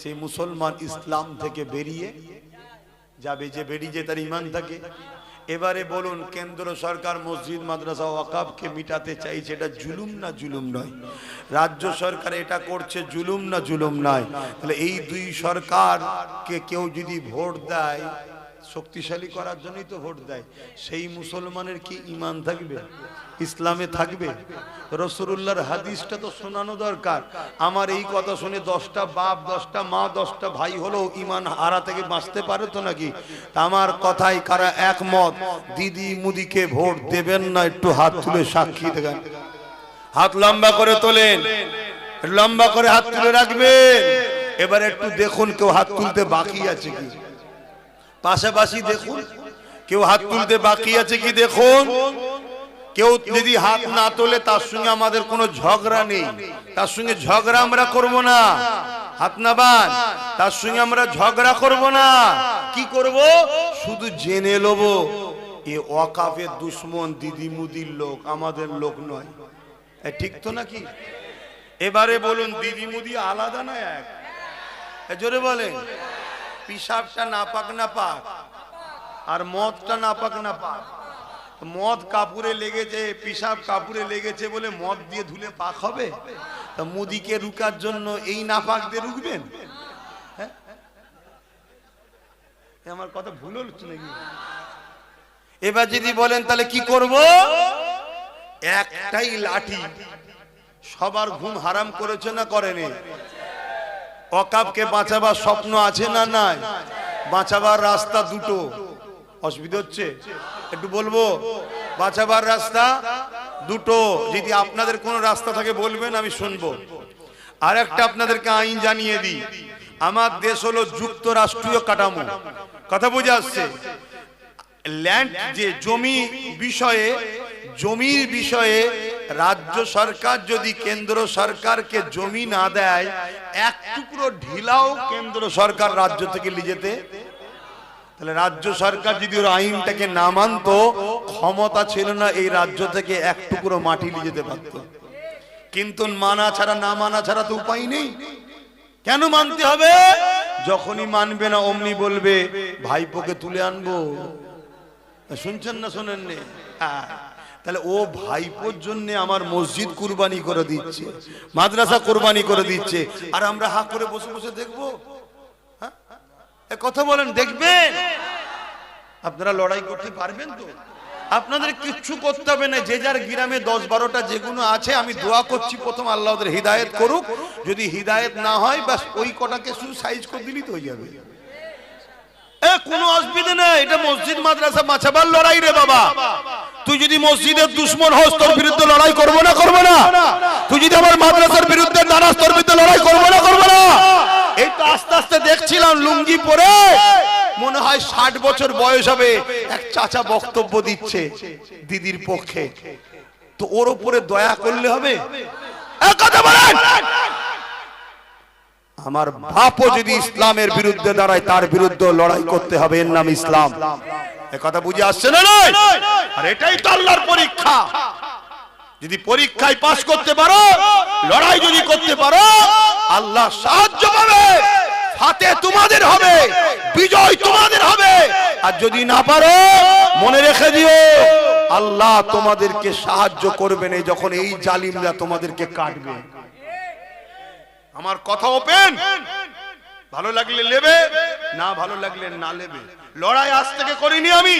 সেই মুসলমান ইসলাম থেকে বেরিয়ে যাবে। যে বেরিয়ে তার ঈমান থাকে। এবারে বলুন, কেন্দ্র সরকার মসজিদ মাদ্রাসা ওয়াকফকে মিটাতে চাইছে, এটা জুলুম না জুলুম নয়? রাজ্য সরকার এটা করছে, জুলুম না জুলুম নয়? তাহলে এই দুই সরকারকে কেউ যদি ভোট দেয়, শক্তিশালী করার জন্যই তো ভোট দেয়, সেই মুসলমানের কি ঈমান থাকবে? ইসলামে থাকবে? রাসূলুল্লাহর হাদিসটা তো শোনানো দরকার। আমার এই কথা শুনে 10টা বাপ, 10টা মা, 10টা ভাই হলো ঈমান হারা থেকে বাঁচতে পারে তো নাকি? আমার কথাই কারা একমত দিদি মুদিকে ভোট দেবেন না? একটু হাত তুলে সাক্ষী দেন। হাত লম্বা করে তোলেন, লম্বা করে হাত তুলে রাখবেন। এবার একটু দেখুন কেউ হাত তুলতে বাকি আছে কি, পাশাপাশি দেখুন কেউ হাত তুলতে বাকি আছে কি দেখুন। কেউ যদি হাত না তোলে তার সঙ্গে আমাদের কোনো ঝগড়া নেই, তার সঙ্গে ঝগড়া আমরা করব না। হাত নাবান, তার সঙ্গে আমরা ঝগড়া করব না। কি করব? শুধু জেনে নেব এ ওয়াকফের দুশমন, দিদি মুদির লোক, আমাদের লোক নয়। ঠিক তো নাকি? এবারে বলুন, দিদি মুদি আলাদা না এক? জোরে বলেন। পিশাবটা নাপাক না পাক, আর মদটা নাপাক না পাক? মদ কাপড়ে লেগেছে, পিশাব কাপড়ে লেগেছে বলে মদ দিয়ে ধুলে পাক হবে? তা মুদিকে রুকার জন্য এই নাপাক দিয়ে রুকবেন? হ্যাঁ, আমার কথা ভুল হচ্ছে নাকি? এবার যদি বলেন তাহলে কি করব? একটাই লাঠি সবার ঘুম হারাম করেছে না করেনি? ওয়াকফকে বাঁচাবার স্বপ্ন আছে না নাই? বাঁচাবার রাস্তা দুটো। অসুবিধা হচ্ছে? একটু বলবো, বাঁচাবার রাস্তা দুটো। যদি আপনাদের কোনো রাস্তা থাকে বলবেন, আমি শুনবো। আর একটা আপনাদেরকে আইন জানিয়ে দিই, আমার দেশ হলো যুক্তরাষ্ট্রীয় কাঠামো। কথা বুঝে আসছে? ল্যান্ড, যে জমি বিষয়ে, জমির বিষয়ে রাজ্য সরকার যদি কেন্দ্র সরকারকে জমি না দেয়, এক টুকরো ঢিলাও কেন্দ্র সরকার রাজ্য থেকে নিয়ে যেতে, তাহলে রাজ্য সরকার যদি ওর আইনটাকে না মানত, ক্ষমতা ছিল না এই রাজ্য থেকে এক টুকরো মাটি নিয়ে যেতে পারত। কিন্তু মানা ছাড়া, না মানা ছাড়া তো উপায় নেই। কেন মানতে হবে? যখনই মানবে না অমনি বলবে ভাইপোকে তুলে আনবো। শুনছেন না শোনেননি? তাহলে ও ভাইপোর জন্য আমার মসজিদ কুরবানি করে দিচ্ছে, মাদ্রাসা কুরবানি করে দিচ্ছে, আর আমরা হা করে বসে বসে দেখবো? কথা বলেন, দেখবেন? আপনারা লড়াই করতে পারবেন তো? আপনাদের কিচ্ছু করতে হবে না। যে যার গ্রামে 10-12টা যেগুলো আছে, আমি দোয়া করছি প্রথম আল্লাহ ওদের হিদায়েত করুক। যদি হিদায়েত না হয়, বাস ওই কটাকে শুধু সাইজ করে দিলেই তো হয়ে যাবে। কোনো অসুবিধা নেই, এটা মসজিদ মাদ্রাসা মাছাবার লড়াই রে বাবা। তুই যদি মসজিদের দুশ্মন হস, তোর বিরুদ্ধে লড়াই করবো না করবো না? তুই যদি আমার মাদ্রাসার বিরুদ্ধে দাঁড়াস, তোর বিরুদ্ধে লড়াই করবো না করবো না? এই তো আস্তে আস্তে দেখছিলাম লুঙ্গি পরে, মনে হয় 60 বছর বয়স হবে, এক চাচা বক্তব্য দিচ্ছে দিদির পক্ষে। তো ওর উপরে দয়া করলে হবে? কথা বলেন। আমার বাপও যদি ইসলামের বিরুদ্ধে দাঁড়ায়, তার বিরুদ্ধে লড়াই করতে হবে, এর নাম ইসলাম। এ কথা বুঝে আসছে না? নয়? আর এটাই তো আল্লাহর পরীক্ষা। যদি পরীক্ষায় পাস করতে পারো, লড়াই যদি করতে পারো, আল্লাহ সাহায্য পাবে, হাতে তোমাদের হবে, বিজয় তোমাদের হবে। আর যদি না পারো, মনে রেখে দিও, আল্লাহ তোমাদেরকে সাহায্য করবেন যখন এই জালিমরা তোমাদেরকে কাটবে। আমার কথা ওপেন, ভালো লাগলে নেবে, না ভালো লাগলে না নেবে। লড়াই আজ থেকে করিনি আমি।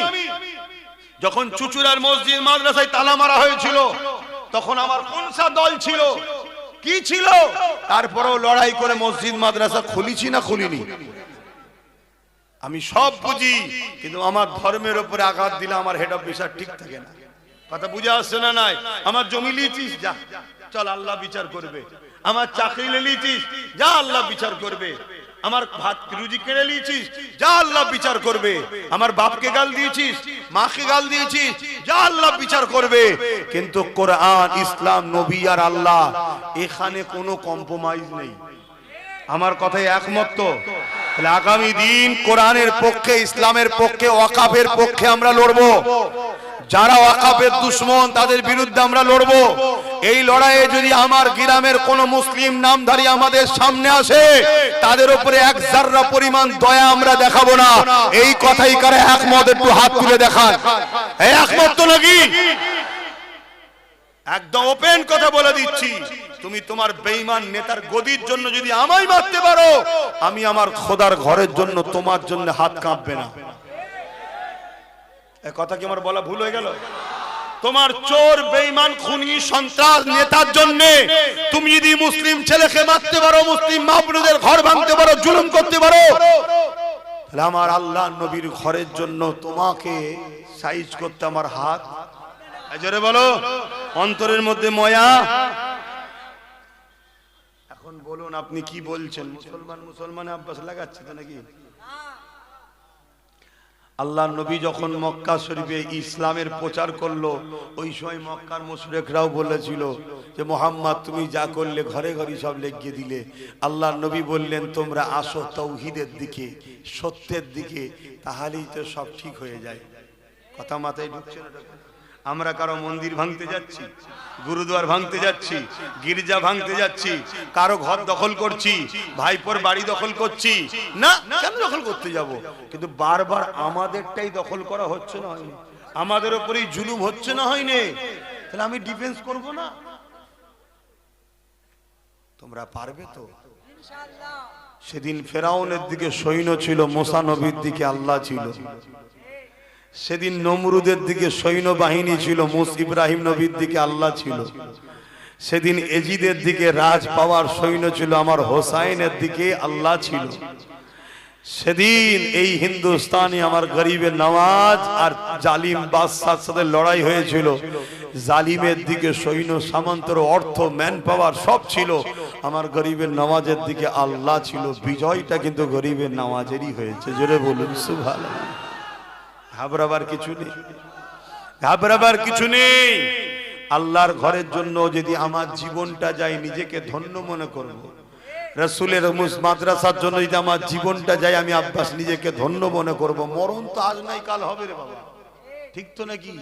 যখন চুচুড়ার মসজিদ মাদ্রাসায় তালা মারা হয়েছিল, তখন আমার কোনসা দল ছিল, কি ছিল, তারপরেও লড়াই করে মসজিদ মাদ্রাসা খুলিছি না খুলিনি? আমি সব বুঝি, কিন্তু আমার ধর্মের উপরে আঘাত দিলে আমার হেড অফ বিচার ঠিক থাকে না। কথা বুঝে আসছে না? নাই? আমার জমি লিয়েছিস, যা, চল আল্লাহ বিচার করবে। আমার চাকরি নিয়েছিস, যা, আল্লাহ বিচার করবে। আমার ভাত রুজি কেড়ে নিয়েছিস, যা, আল্লাহ বিচার করবে। আমার বাপকে গাল দিয়েছিস, মাকে গাল দিয়েছিস, যা, আল্লাহ বিচার করবে। কিন্তু কোরআন, ইসলাম, নবী আর আল্লাহ, এখানে কোনো কম্প্রোমাইজ নেই। আমার কথায় একমত তো? তাহলে আগামী দিন কোরআনের পক্ষে, ইসলামের পক্ষে, ওয়াকাফের পক্ষে আমরা লড়বো। যারা ওয়াকাফের দুশমন, তাদের বিরুদ্ধে আমরা লড়বো। এই লড়াইয়ে যদি আমার গ্রামের কোন মুসলিম নামধারী আমাদের সামনে আসে, তাদের উপরে এক জাররা পরিমাণ দয়া আমরা দেখাবো না। এই কথাই কারে একমত? একটু হাত তুলে দেখান। এই একমত তো নাকি? একদম ওপেন কথা বলে দিচ্ছি, তুমি তোমার বেঈমান নেতার গদির জন্য যদি আমায় মারতে পারো, আমি আমার খোদার ঘরের জন্য তোমার জন্য হাত কাঁপবে না। এ কথা কি আমার বলা ভুল হয়ে গেল? তোমার চোর, বেঈমান, খুনি, সন্ত্রাস নেতার জন্য তুমি যদি মুসলিম ছেলেকে মারতে পারো, মুসলিম মা-বোনদের ঘর ভাঙতে পারো, জুলুম করতে পারো, তাহলে আমার আল্লাহ নবীর ঘরের জন্য তোমাকে সাইজ করতে আমার হাত, জোরে বলো, অন্তরের মধ্যে ময়া। এখন বলুন আপনি কি বলছেন? মুসলমান আব্বাস লাগাচ্ছে তো নাকি? আল্লাহ নবী যখন মক্কা শরীফে ইসলামের প্রচার করলো, ওই সময় মক্কার মুশরিকরাও বলেছিল যে মুহাম্মদ তুমি যা করলে ঘরে ঘরে সব লেগিয়ে দিলে। আল্লাহ নবী বললেন তোমরা আসো তাওহীদের দিকে, সত্যের দিকে, তাহলেই তো সব ঠিক হয়ে যায়। কথা মাথায় ঢুকছে না? আমরা কারো মন্দির ভাঙতে যাচ্ছি, গুরুদ্বার ভাঙতে যাচ্ছি, গির্জা ভাঙতে যাচ্ছি, কারো ঘর দখল করছি, ভাইপোর বাড়ি দখল করছি না, কেন দখল করতে যাব? কিন্তু বারবার আমাদেরটাই দখল করা হচ্ছে না, হয়নি? আমাদের উপরেই জুলুম হচ্ছে না, হয়নি? তাহলে আমি ডিফেন্স করব না? তোমরা পারবে তো? সেদিন ফেরাউনের দিকে সৈন্য ছিল, মুসা নবীর দিকে আল্লাহ ছিল। সেদিন নমরুদের দিকে সৈন্য বাহিনী ছিল, ইব্রাহিম নবীর দিকে আল্লাহ ছিল। সেদিন এজিদের দিকে রাজ পাওয়ার সৈন্য ছিল, আমার হোসাইনের দিকে আল্লাহ ছিল। সেদিন এই হিন্দুস্তানি আমার গরিবের নওয়াজ আর জালিম বাদশার সাথে লড়াই হয়েছিল। জালিমের দিকে সৈন্য সামন্তর অর্থ, ম্যান পাওয়ার সব ছিল, আমার গরিবের নওয়াজের দিকে আল্লাহ ছিল। বিজয়টা কিন্তু গরিবের নওয়াজেরই হয়েছে। জোরে বলুন সুবহানাল্লাহ। ঘাবড়াবার কিছু নেই, ঘাবড়াবার কিছু নেই। আল্লাহর ঘরের জন্য যদি আমার জীবনটা যায়, নিজেকে ধন্য মনে করব। রাসূলের মাদ্রাসার জন্য যদি আমার জীবনটা যায়, আমি আব্বাস নিজেকে ধন্য মনে করব। মরণ তো আজ নাই কাল হবে রে বাবা, ঠিক তো নাকি?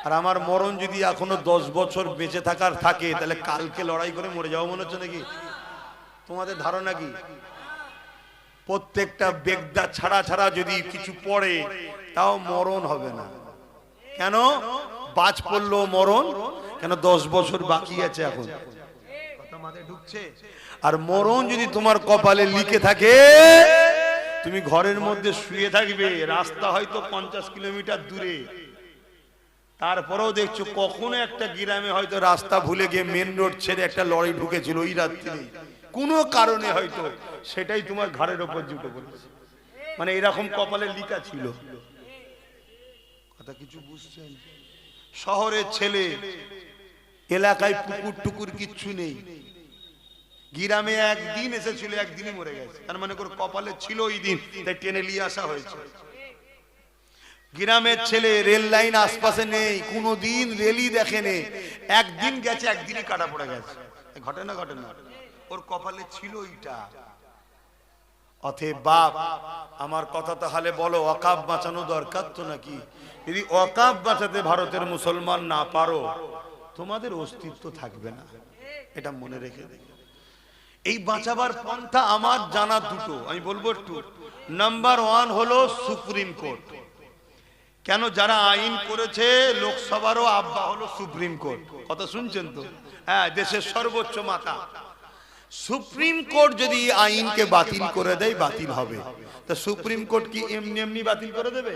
আর আমার মরণ যদি এখনো 10 বছর বেঁচে থাকার থাকে, তাহলে কালকে লড়াই করে মরে যাবো মনে হচ্ছে নাকি? তোমাদের ধারণা কি? প্রত্যেকটা বেগদা ছাড়া ছাড়া যদি কিছু পড়ে, তাও মরণ হবে না। কেন? বাজ পড়লো মরণ কেন? 10 বছর বাকি আছে এখন। কথা মাথায় ঢুকছে? আর মরণ যদি তোমার কপালে লিখে থাকে, তুমি ঘরের মধ্যে শুয়ে থাকবে, রাস্তা হয়তো 50 কিলোমিটার দূরে, তারপরেও দেখছো কখনো একটা গ্রামে হয়তো রাস্তা ভুলে গিয়ে মেন রোড ছেড়ে একটা লরি ঢুকেছিল ওই রাত্রি, কোনো কারণে হয়তো, সেটাই তোমার ঘাড়ের ওপর জুটে পড়েছে। মানে এরকম কপালে লিখা ছিল। কথা কিছু বুঝছেন? শহরের ছেলে, এলাকায় পুকুর টুকুর কিচ্ছু নেই, গ্রামে একদিন এসেছিল, একদিনই মরে গেছে। তার মানে করে কপালে ছিল ওই দিন, তাই টেনে নিয়ে আসা হয়েছে। গ্রামের ছেলে, রেল লাইন আশপাশে নেই, কোনোদিন রেলই দেখেনি, একদিন গেছে, একদিনই কাটা পড়ে গেছে। ঘটে না? ঘটে না? ওর কপালে ছিল ওইটা। অতএব বাপ, আমার কথা তাহলে বলো, ওয়াকাফ বাঁচানো দরকার তো নাকি? যদি ওয়াকাফ বাঁচাতে ভারতের মুসলমান না পারো, তোমাদের অস্তিত্ব থাকবে না, এটা মনে রেখে দেবে। এই বাঁচাবার পন্থা আমার জানা দুটো, আমি বলবো একটু। নাম্বার 1 হলো সুপ্রিম কোর্ট। কেন? যারা আইন করেছে, লোকসভারও আব্বা হলো সুপ্রিম কোর্ট। কথা শুনছেন তো? হ্যাঁ, দেশের সর্বোচ্চ মাথা। সুপ্রিম কোর্ট যদি আইনকে বাতিল করে দেয়, বাতিল হবে। তা সুপ্রিম কোর্ট কি এমনি এমনি বাতিল করে দেবে?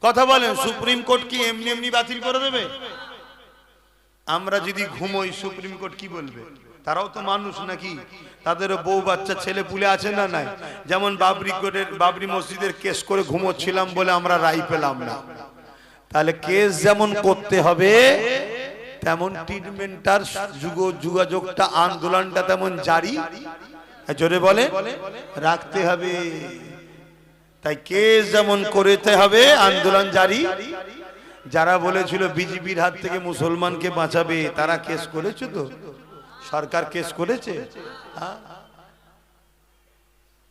কথা বলেন, সুপ্রিম কোর্ট কি এমনি এমনি বাতিল করে দেবে? আমরা যদি ঘুমোই, সুপ্রিম কোর্ট কি বলবে? তারাও তো মানুষ নাকি? তাদেরও বউ বাচ্চা ছেলে পুলে আছে না নাই? যেমন বাবরি মসজিদের কেস করে ঘুমোচ্ছিলাম বলে আমরা রায় পেলাম না, তাহলে কেস যেমন করতে হবে, তেমন ট্রিটমেন্টটার যোগাযোগটা, আন্দোলনটা তেমন জারি, জোরে বলে, রাখতে হবে। তাই কেস যেমন করতে হবে, আন্দোলন জারি। যারা বলেছিল বিজেপির হাত থেকে মুসলমানকে বাঁচাবে, তারা কেস করেছে তো? সরকার কেস করেছে?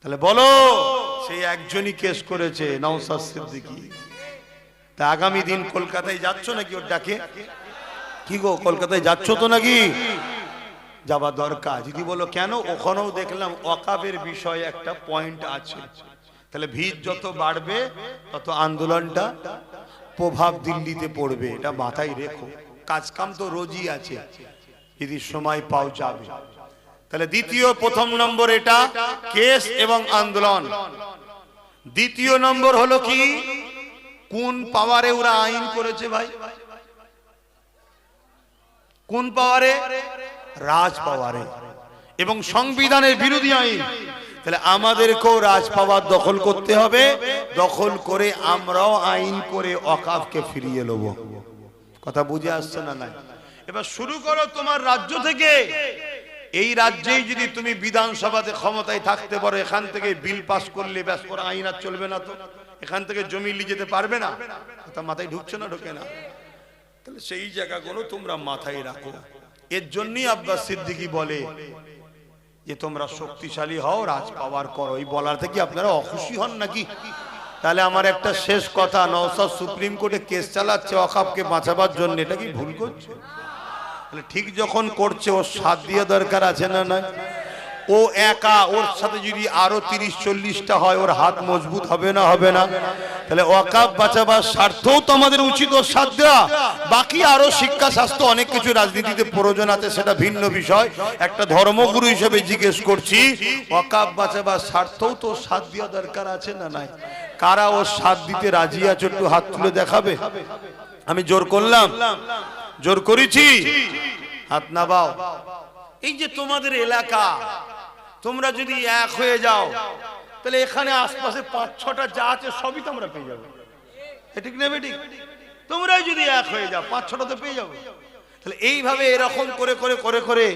তাহলে বলো, সেই একজনই কেস করেছে, নওশাদ সিদ্দিকী। তা আগামী দিন কলকাতায় যাচ্ছ নাকি ওর ডাকে? কি গো, কলকাতায় যাচ্ছ তো নাকি? যাওয়া দরকার। যদি বলো কেন, ওখানেও দেখলাম ওয়াকাফের বিষয়ে একটা পয়েন্ট আছে। তাহলে ভিড় যত বাড়বে, তত আন্দোলনটা প্রভাব দিল্লিতে পড়বে, এটা মাথায় রেখো। কাজ কাম তো রোজই আছে, যদি সময় পাও যাবে। তাহলে প্রথম নম্বর এটা কেস এবং আন্দোলন। দ্বিতীয় নম্বর হলো কি, কোন পাওয়ারে ওরা আইন করেছে ভাই? কোন পাওয়ারে? রাজ পাওয়ারে, এবং সংবিধানের বিরোধী আইন। তাহলে আমাদেরকেও রাজ পাওয়ার দখল করতে হবে, দখল করে আমরাও আইন করে ওয়াকাফকে ফিরিয়ে নেব। কথা বুঝে আসছে না? নাই? এবার শুরু করো তোমার রাজ্য থেকে। এই রাজ্যেই যদি তুমি বিধানসভাতে ক্ষমতায় থাকতে পারো, এখান থেকে বিল পাস করলে ব্যাস, করে আইন আর চলবে না তো? এখান থেকে জমি নিয়ে যেতে পারবে না? কথা মাথায় ঢুকছে না? ঢোকে না? তাহলে সেই জায়গাগুলো তোমরা মাথায় রাখো। এর জন্যই আব্বাস সিদ্দিকী বলে যে তোমরা শক্তিশালী হও, রাজ পাওয়ার করো। এই বলার থেকে আপনারা অখুশি হন নাকি? তাহলে আমার একটা শেষ কথা, নওশাদ সুপ্রিম কোর্টে কেস চালাচ্ছে ওয়াকাফকে বাঁচাবার জন্য, এটা কি ভুল করছে? তাহলে ঠিক যখন করছে, ওর সাথ দিয়ে দরকার আছে না? না, ও একা, ওর সাথে যদি আরো 30-40টা হয়, ওর হাত মজবুত হবে না? হবে না? তাহলে ওয়াকাফ বাঁচাবার স্বার্থেও তো আমাদের উচিত ওর সাথ দেওয়া। বাকি আরো শিক্ষা, স্বাস্থ্য, অনেক কিছু রাজনীতিতে প্রয়োজন আছে, সেটা ভিন্ন বিষয়। একটা ধর্মগুরু হিসেবে জিজ্ঞেস করছি, ওয়াকাফ বাঁচাবার স্বার্থেও তো সাথ দেওয়া দরকার আছে না? নাই? কারা ওর সাথ দিতে রাজি আছে? একটু হাত তুলে দেখাবে। আমি জোর করলাম? জোর করেছি? হাত নামাও। এই যে তোমাদের এলাকা, তোমরা যদি এক হয়ে যাও, তাহলে এখানে আশপাশে 5-6টা যা আছে সবই তোমরা পেয়ে যাবে। ঠিক না বেঠিক? তোমরাই যদি এক হয়ে যাও, 5-6টা তো পেয়ে যাবে। তাহলে এইভাবে এরকম করে করে করে করে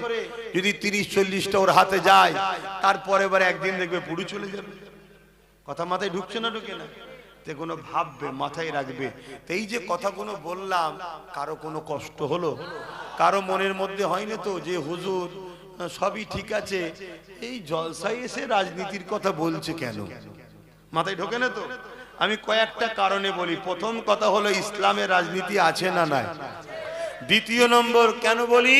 যদি 30-40টা ওর হাতে যায়, তারপরে এবার একদিন দেখবে পুরো চলে যাবে। কথা মাথায় ঢুকছে না? ঢুকে না? কোনো ভাববে, মাথায় রাখবে। এই যে কথাগুলো বললাম, কারো কোনো কষ্ট হলো? কারো মনের মধ্যে হয়নি তো যে হুজুর সবই ঠিক আছে, এই জলসায় এসে রাজনীতির কথা বলছে কেন? মাথায় ঢোকে না তো? আমি কয়েকটা কারণে বলি। প্রথম কথা হলো, ইসলামের রাজনীতি আছে না নাই? দ্বিতীয় নম্বর কেন বলি,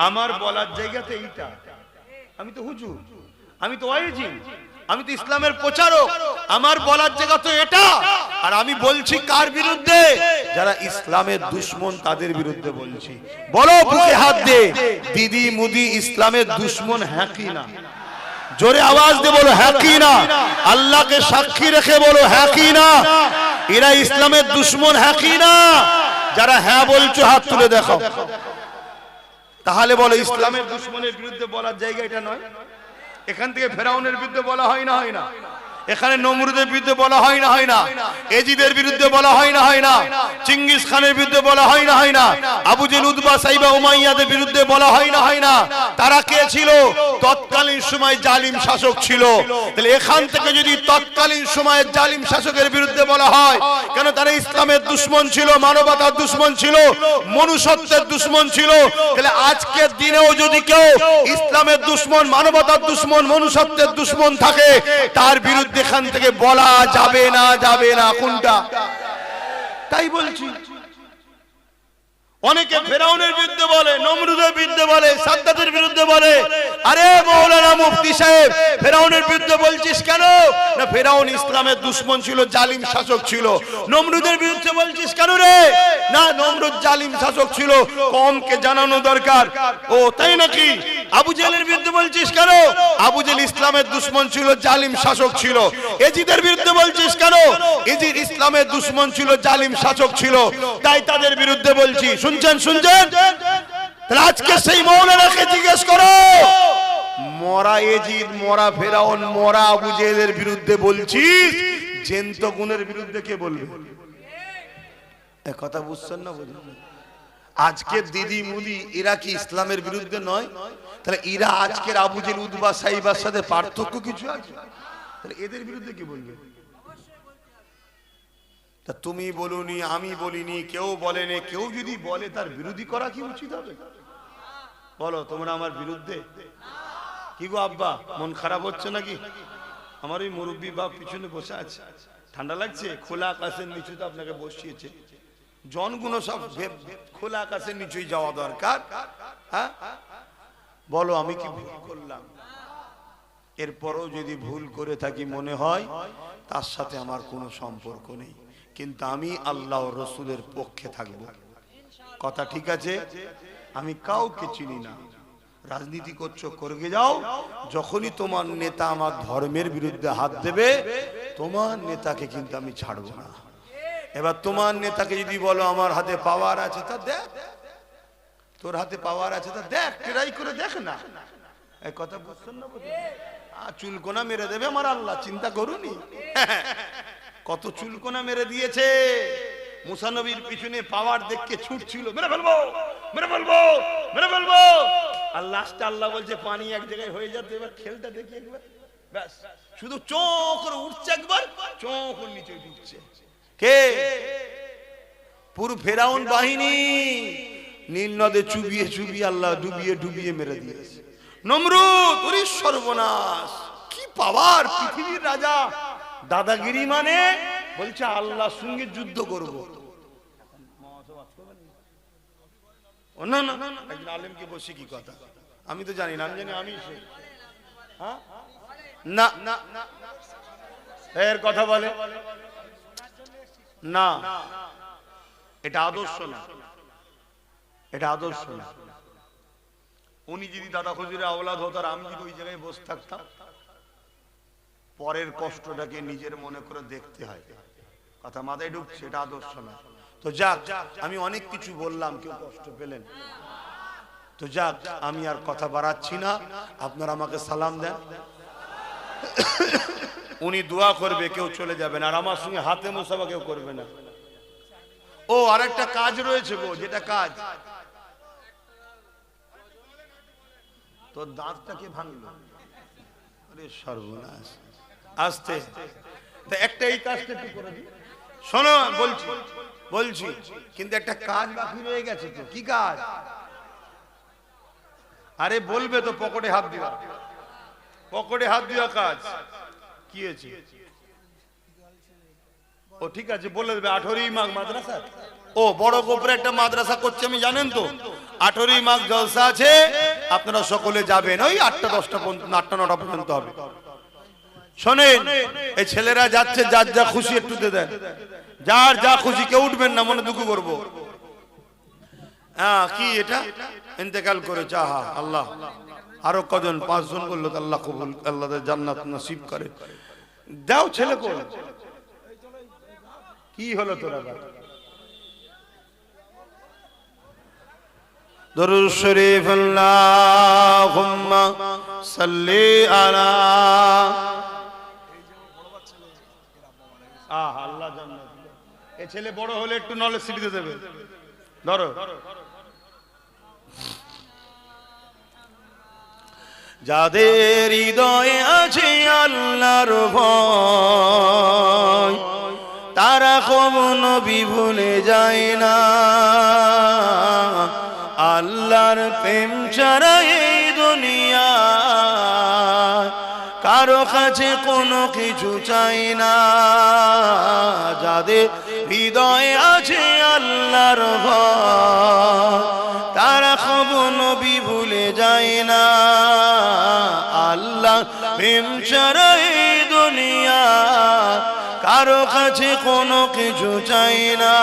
আমার বলার জায়গাতে এইটা। আমি তো হুজুর, আমি তো ওয়াইজি, আমি তো ইসলামের প্রচারক, আমার বলার জায়গা তো এটা। আর আমি বলছি কার বিরুদ্ধে? যারা ইসলামের দুশমন, তাদের বিরুদ্ধে বলছি। বলো বুকে হাত দে, দিদি মুদি ইসলামের দুশমন হ্যাঁ কি না? জোরে আওয়াজ দিয়ে বলো হ্যাঁ কি না? আল্লাহকে সাক্ষী রেখে বলো হ্যাঁ কি না? এরা ইসলামের দুশমন হ্যাঁ কি না? যারা হ্যাঁ বলছো হাত তুলে দেখো। তাহলে বলো, ইসলামের দুশমনের বিরুদ্ধে বলার জায়গা এটা নয়? এখান থেকে ফেরাউনের বিরুদ্ধে বলা হয় না? হয় না? এখানে নমরুদের বিরুদ্ধে বলা হয় না, হয় না? এজিদের বিরুদ্ধে বলা হয় না, হয় না? চিঙ্গিস খানের বিরুদ্ধে বলা হয় না, হয় না? আবু জেল, উতবা, সাইবা, উমাইয়াদের বিরুদ্ধে বলা হয় না, হয় না? তারা কে ছিল? তৎকালীন সময় জালিম শাসক ছিল। তাহলে এখান থেকে যদি তৎকালীন সময়ে জালিম শাসকের বিরুদ্ধে বলা হয়, কেন? তারা ইসলামের দুশমন ছিল, মানবতার দুশমন ছিল, মনুষ্যত্বের দুশমন ছিল। তাহলে আজকের দিনেও যদি কেউ ইসলামের দুশমন, মানবতার দুশমন, মনুষ্যত্বের দুশমন থাকে, তার বিরুদ্ধে এখান থেকে বলা যাবে না, যাবে না। কোনটা? তাই বলছি। অনেকে ফেরাউনের বিরুদ্ধে বলে, নমরুদের বিরুদ্ধে বলে, সাদ্দাতের বিরুদ্ধে বলে। আরে মাওলানা মুফতি সাহেব, ফেরাউনের বিরুদ্ধে বলছিস কেন? না, ফেরাউন ইসলামের দুশমন ছিল, জালিম শাসক ছিল। নমরুদের বিরুদ্ধে বলছিস কেন রে? না, নমরুদ জালিম শাসক ছিল। কওমকে জানানো দরকার। ও তাই নাকি? আবু জেলের বিরুদ্ধে বলছিস কেন? আবু জেল ইসলামের দুশমন ছিল, জালিম শাসক ছিল। এজিদের বিরুদ্ধে বলছিস কেন? এজিদ ইসলামের দুশমন ছিল, জালিম শাসক ছিল। তাই তাদের বিরুদ্ধে বলছি। শুনছেন, শুনছেন? তাহলে আজকে সেই মাওলানাকে জিজ্ঞেস করো, মরা এজিদ, মরা ফেরাউন, মরা আবু জেলের বিরুদ্ধে বলছিস, জেন্ত গুণের বিরুদ্ধে কে বলবে? কথা বুঝছেন না? বুঝলেন? আজকের দিদি মুদি এরা কি ইসলামের বিরুদ্ধে নয়? তাহলে এরা আজকের আবু জেল, উতবা, সাইবার সাথে পার্থক্য কিছু আছে? তাহলে এদের বিরুদ্ধে কি বলবে? তা তুমি বলুনি, আমি বলিনি, কেউ বলেনি। কেউ যদি বলে তার বিরোধী করা কি উচিত হবে? বলো তোমরা আমার বিরুদ্ধে। কি গো আব্বা, মন খারাপ হচ্ছে নাকি? আমার ওই মুরব্বী বাপ পিছনে বসে আছে, ঠান্ডা লাগছে। খোলা আকাশের নিচুতে আপনাকে বসিয়েছে। জনগুলো সব খোলা আকাশের নিচেই যাওয়া দরকার। হ্যাঁ, বলো আমি কি ভুল করলাম? এরপরও যদি ভুল করে থাকি মনে হয়, তার সাথে আমার কোনো সম্পর্ক নেই, কিন্তু আমি আল্লাহ রসুলের পক্ষে থাকব। কথা ঠিক আছে? আমি কাউকে চিনি না। রাজনীতি করছো, করে যাও। যখনই তোমার নেতা আমার ধর্মের বিরুদ্ধে হাত দেবে, তোমার নেতাকে কিন্তু আমি ছাড়বো না। এবার তোমার নেতাকে যদি বলো আমার হাতে পাওয়ার আছে, তা দেখ। তোর হাতে পাওয়ার আছে তা দেখ, ট্রাই করে দেখ না। এই কথা বুঝছেন না? চুলকোনা মেরে দেবে আমার আল্লাহ, চিন্তা করুনি। কত চুলকোনা মেরে দিয়েছে। মুসা নবীর পিছনে পাওয়ার দেখে ছুটছিল, মেরে ফেলবো, মেরে ফেলবো, মেরে ফেলবো। আর লাস্টে আল্লাহ বলছে পানি এক জায়গায় হয়ে যাচ্ছে, এবার খেলটা দেখি একবার। ব্যাস, শুধু চোখ করে উঠছে একবার, চোখ নিচে ঢুকছে। কে? পুরো ফেরাউন বাহিনী নীল নদে চুবিয়ে চুবিয়ে আল্লাহ ডুবিয়ে ডুবিয়ে মেরে দিয়েছে। নমরুদ, ওরে সর্বনাশ, কি পাওয়ার! পৃথিবীর রাজা, দাদাগিরি মানে বলছে আল্লাহর সঙ্গে যুদ্ধ করব। না না না, একজন আলেমকে বসে কি কথা? আমি তো জানি না, আমি জানি আমি সে। হ্যাঁ, না না, এর কথা বলে না, এটা আদর্শ না, এটা আদর্শ না। উনি যদি দাদা হুজুরের আওলাদ হতো, আর আমি যদি ওই জায়গায় বসে থাকতাম, পরের কষ্টটাকে নিজের মনে করে দেখতে হয়। কথা মাথায় ঢুকছে? এটা আদর্শ না। তো যাক, আমি অনেক কিছু বললাম, কেউ কষ্ট পেলেন? তো যাক, আমি আর কথা বাড়াচ্ছি না, আপনারা আমাকে সালাম দেন। উনি দোয়া করবে, কেউ চলে যাবেন, আর আমার সঙ্গে হাতে মুসাফা কেউ করবে না। ও আর একটা কাজ রয়েছে গো, যেটা কাজ। তোর দাঁতটাকে ভাঙলো, আরে সর্বনাশ। আসতে একটা এই কাজটা একটু করে দিই। শোনো, বলছি বলছি, কিন্তু একটা কাজ বাকি রয়ে গেছে। তো কি কাজ? আরে বলবে তো, পকেটে হাত দিবা, পকেটে হাত দেওয়া কাজ। কি হয়েছে? ও ঠিক আছে, বলে দেবে। 18ই মাঘ মাদ্রাসা, ও বড় গোপরে একটা মাদ্রাসা করছে, আমি জানেন তো। 18ই মাঘ জলসা আছে, আপনারা সকলে যাবেন। ওই 8টা 10টা পর্যন্ত, 8টা 9টা পর্যন্ত হবে। শোনেন, এই ছেলেরা যাচ্ছে, যার যা খুশি একটু দিয়ে দেন, যার যা খুশি, কেউ উঠবেন না, মনে দুঃখ করবো। হ্যাঁ, কি এটা ইন্তেকাল করেছে? আহা আল্লাহ, আরো কজন? 5 জন বললো, আল্লাহ কবুল, আল্লাহ জান্নাত নসিব করে দাও। ছেলে কোন? কি হলো তোরা? দরুদ শরীফ, আল্লাহুম্মা সাল্লি আলা। ছেলে বড় হলে একটু নলেজ শিখতে দেবে। ধরো, যাদের হৃদয়ে আছে আল্লাহর ভয়, তারা কখনো ভুলে যায় না। আল্লাহর প্রেম ছাড়া এই দুনিয়া কারো কাছে কোনো কিছু চাই না। যাদের হৃদয়ে আছে আল্লাহর ভয়, তারা কখনো ভুলে যায় না। আল্লাহ প্রেম ছাড়া এই দুনিয়া কারো কাছে কোনো কিছু চাই না।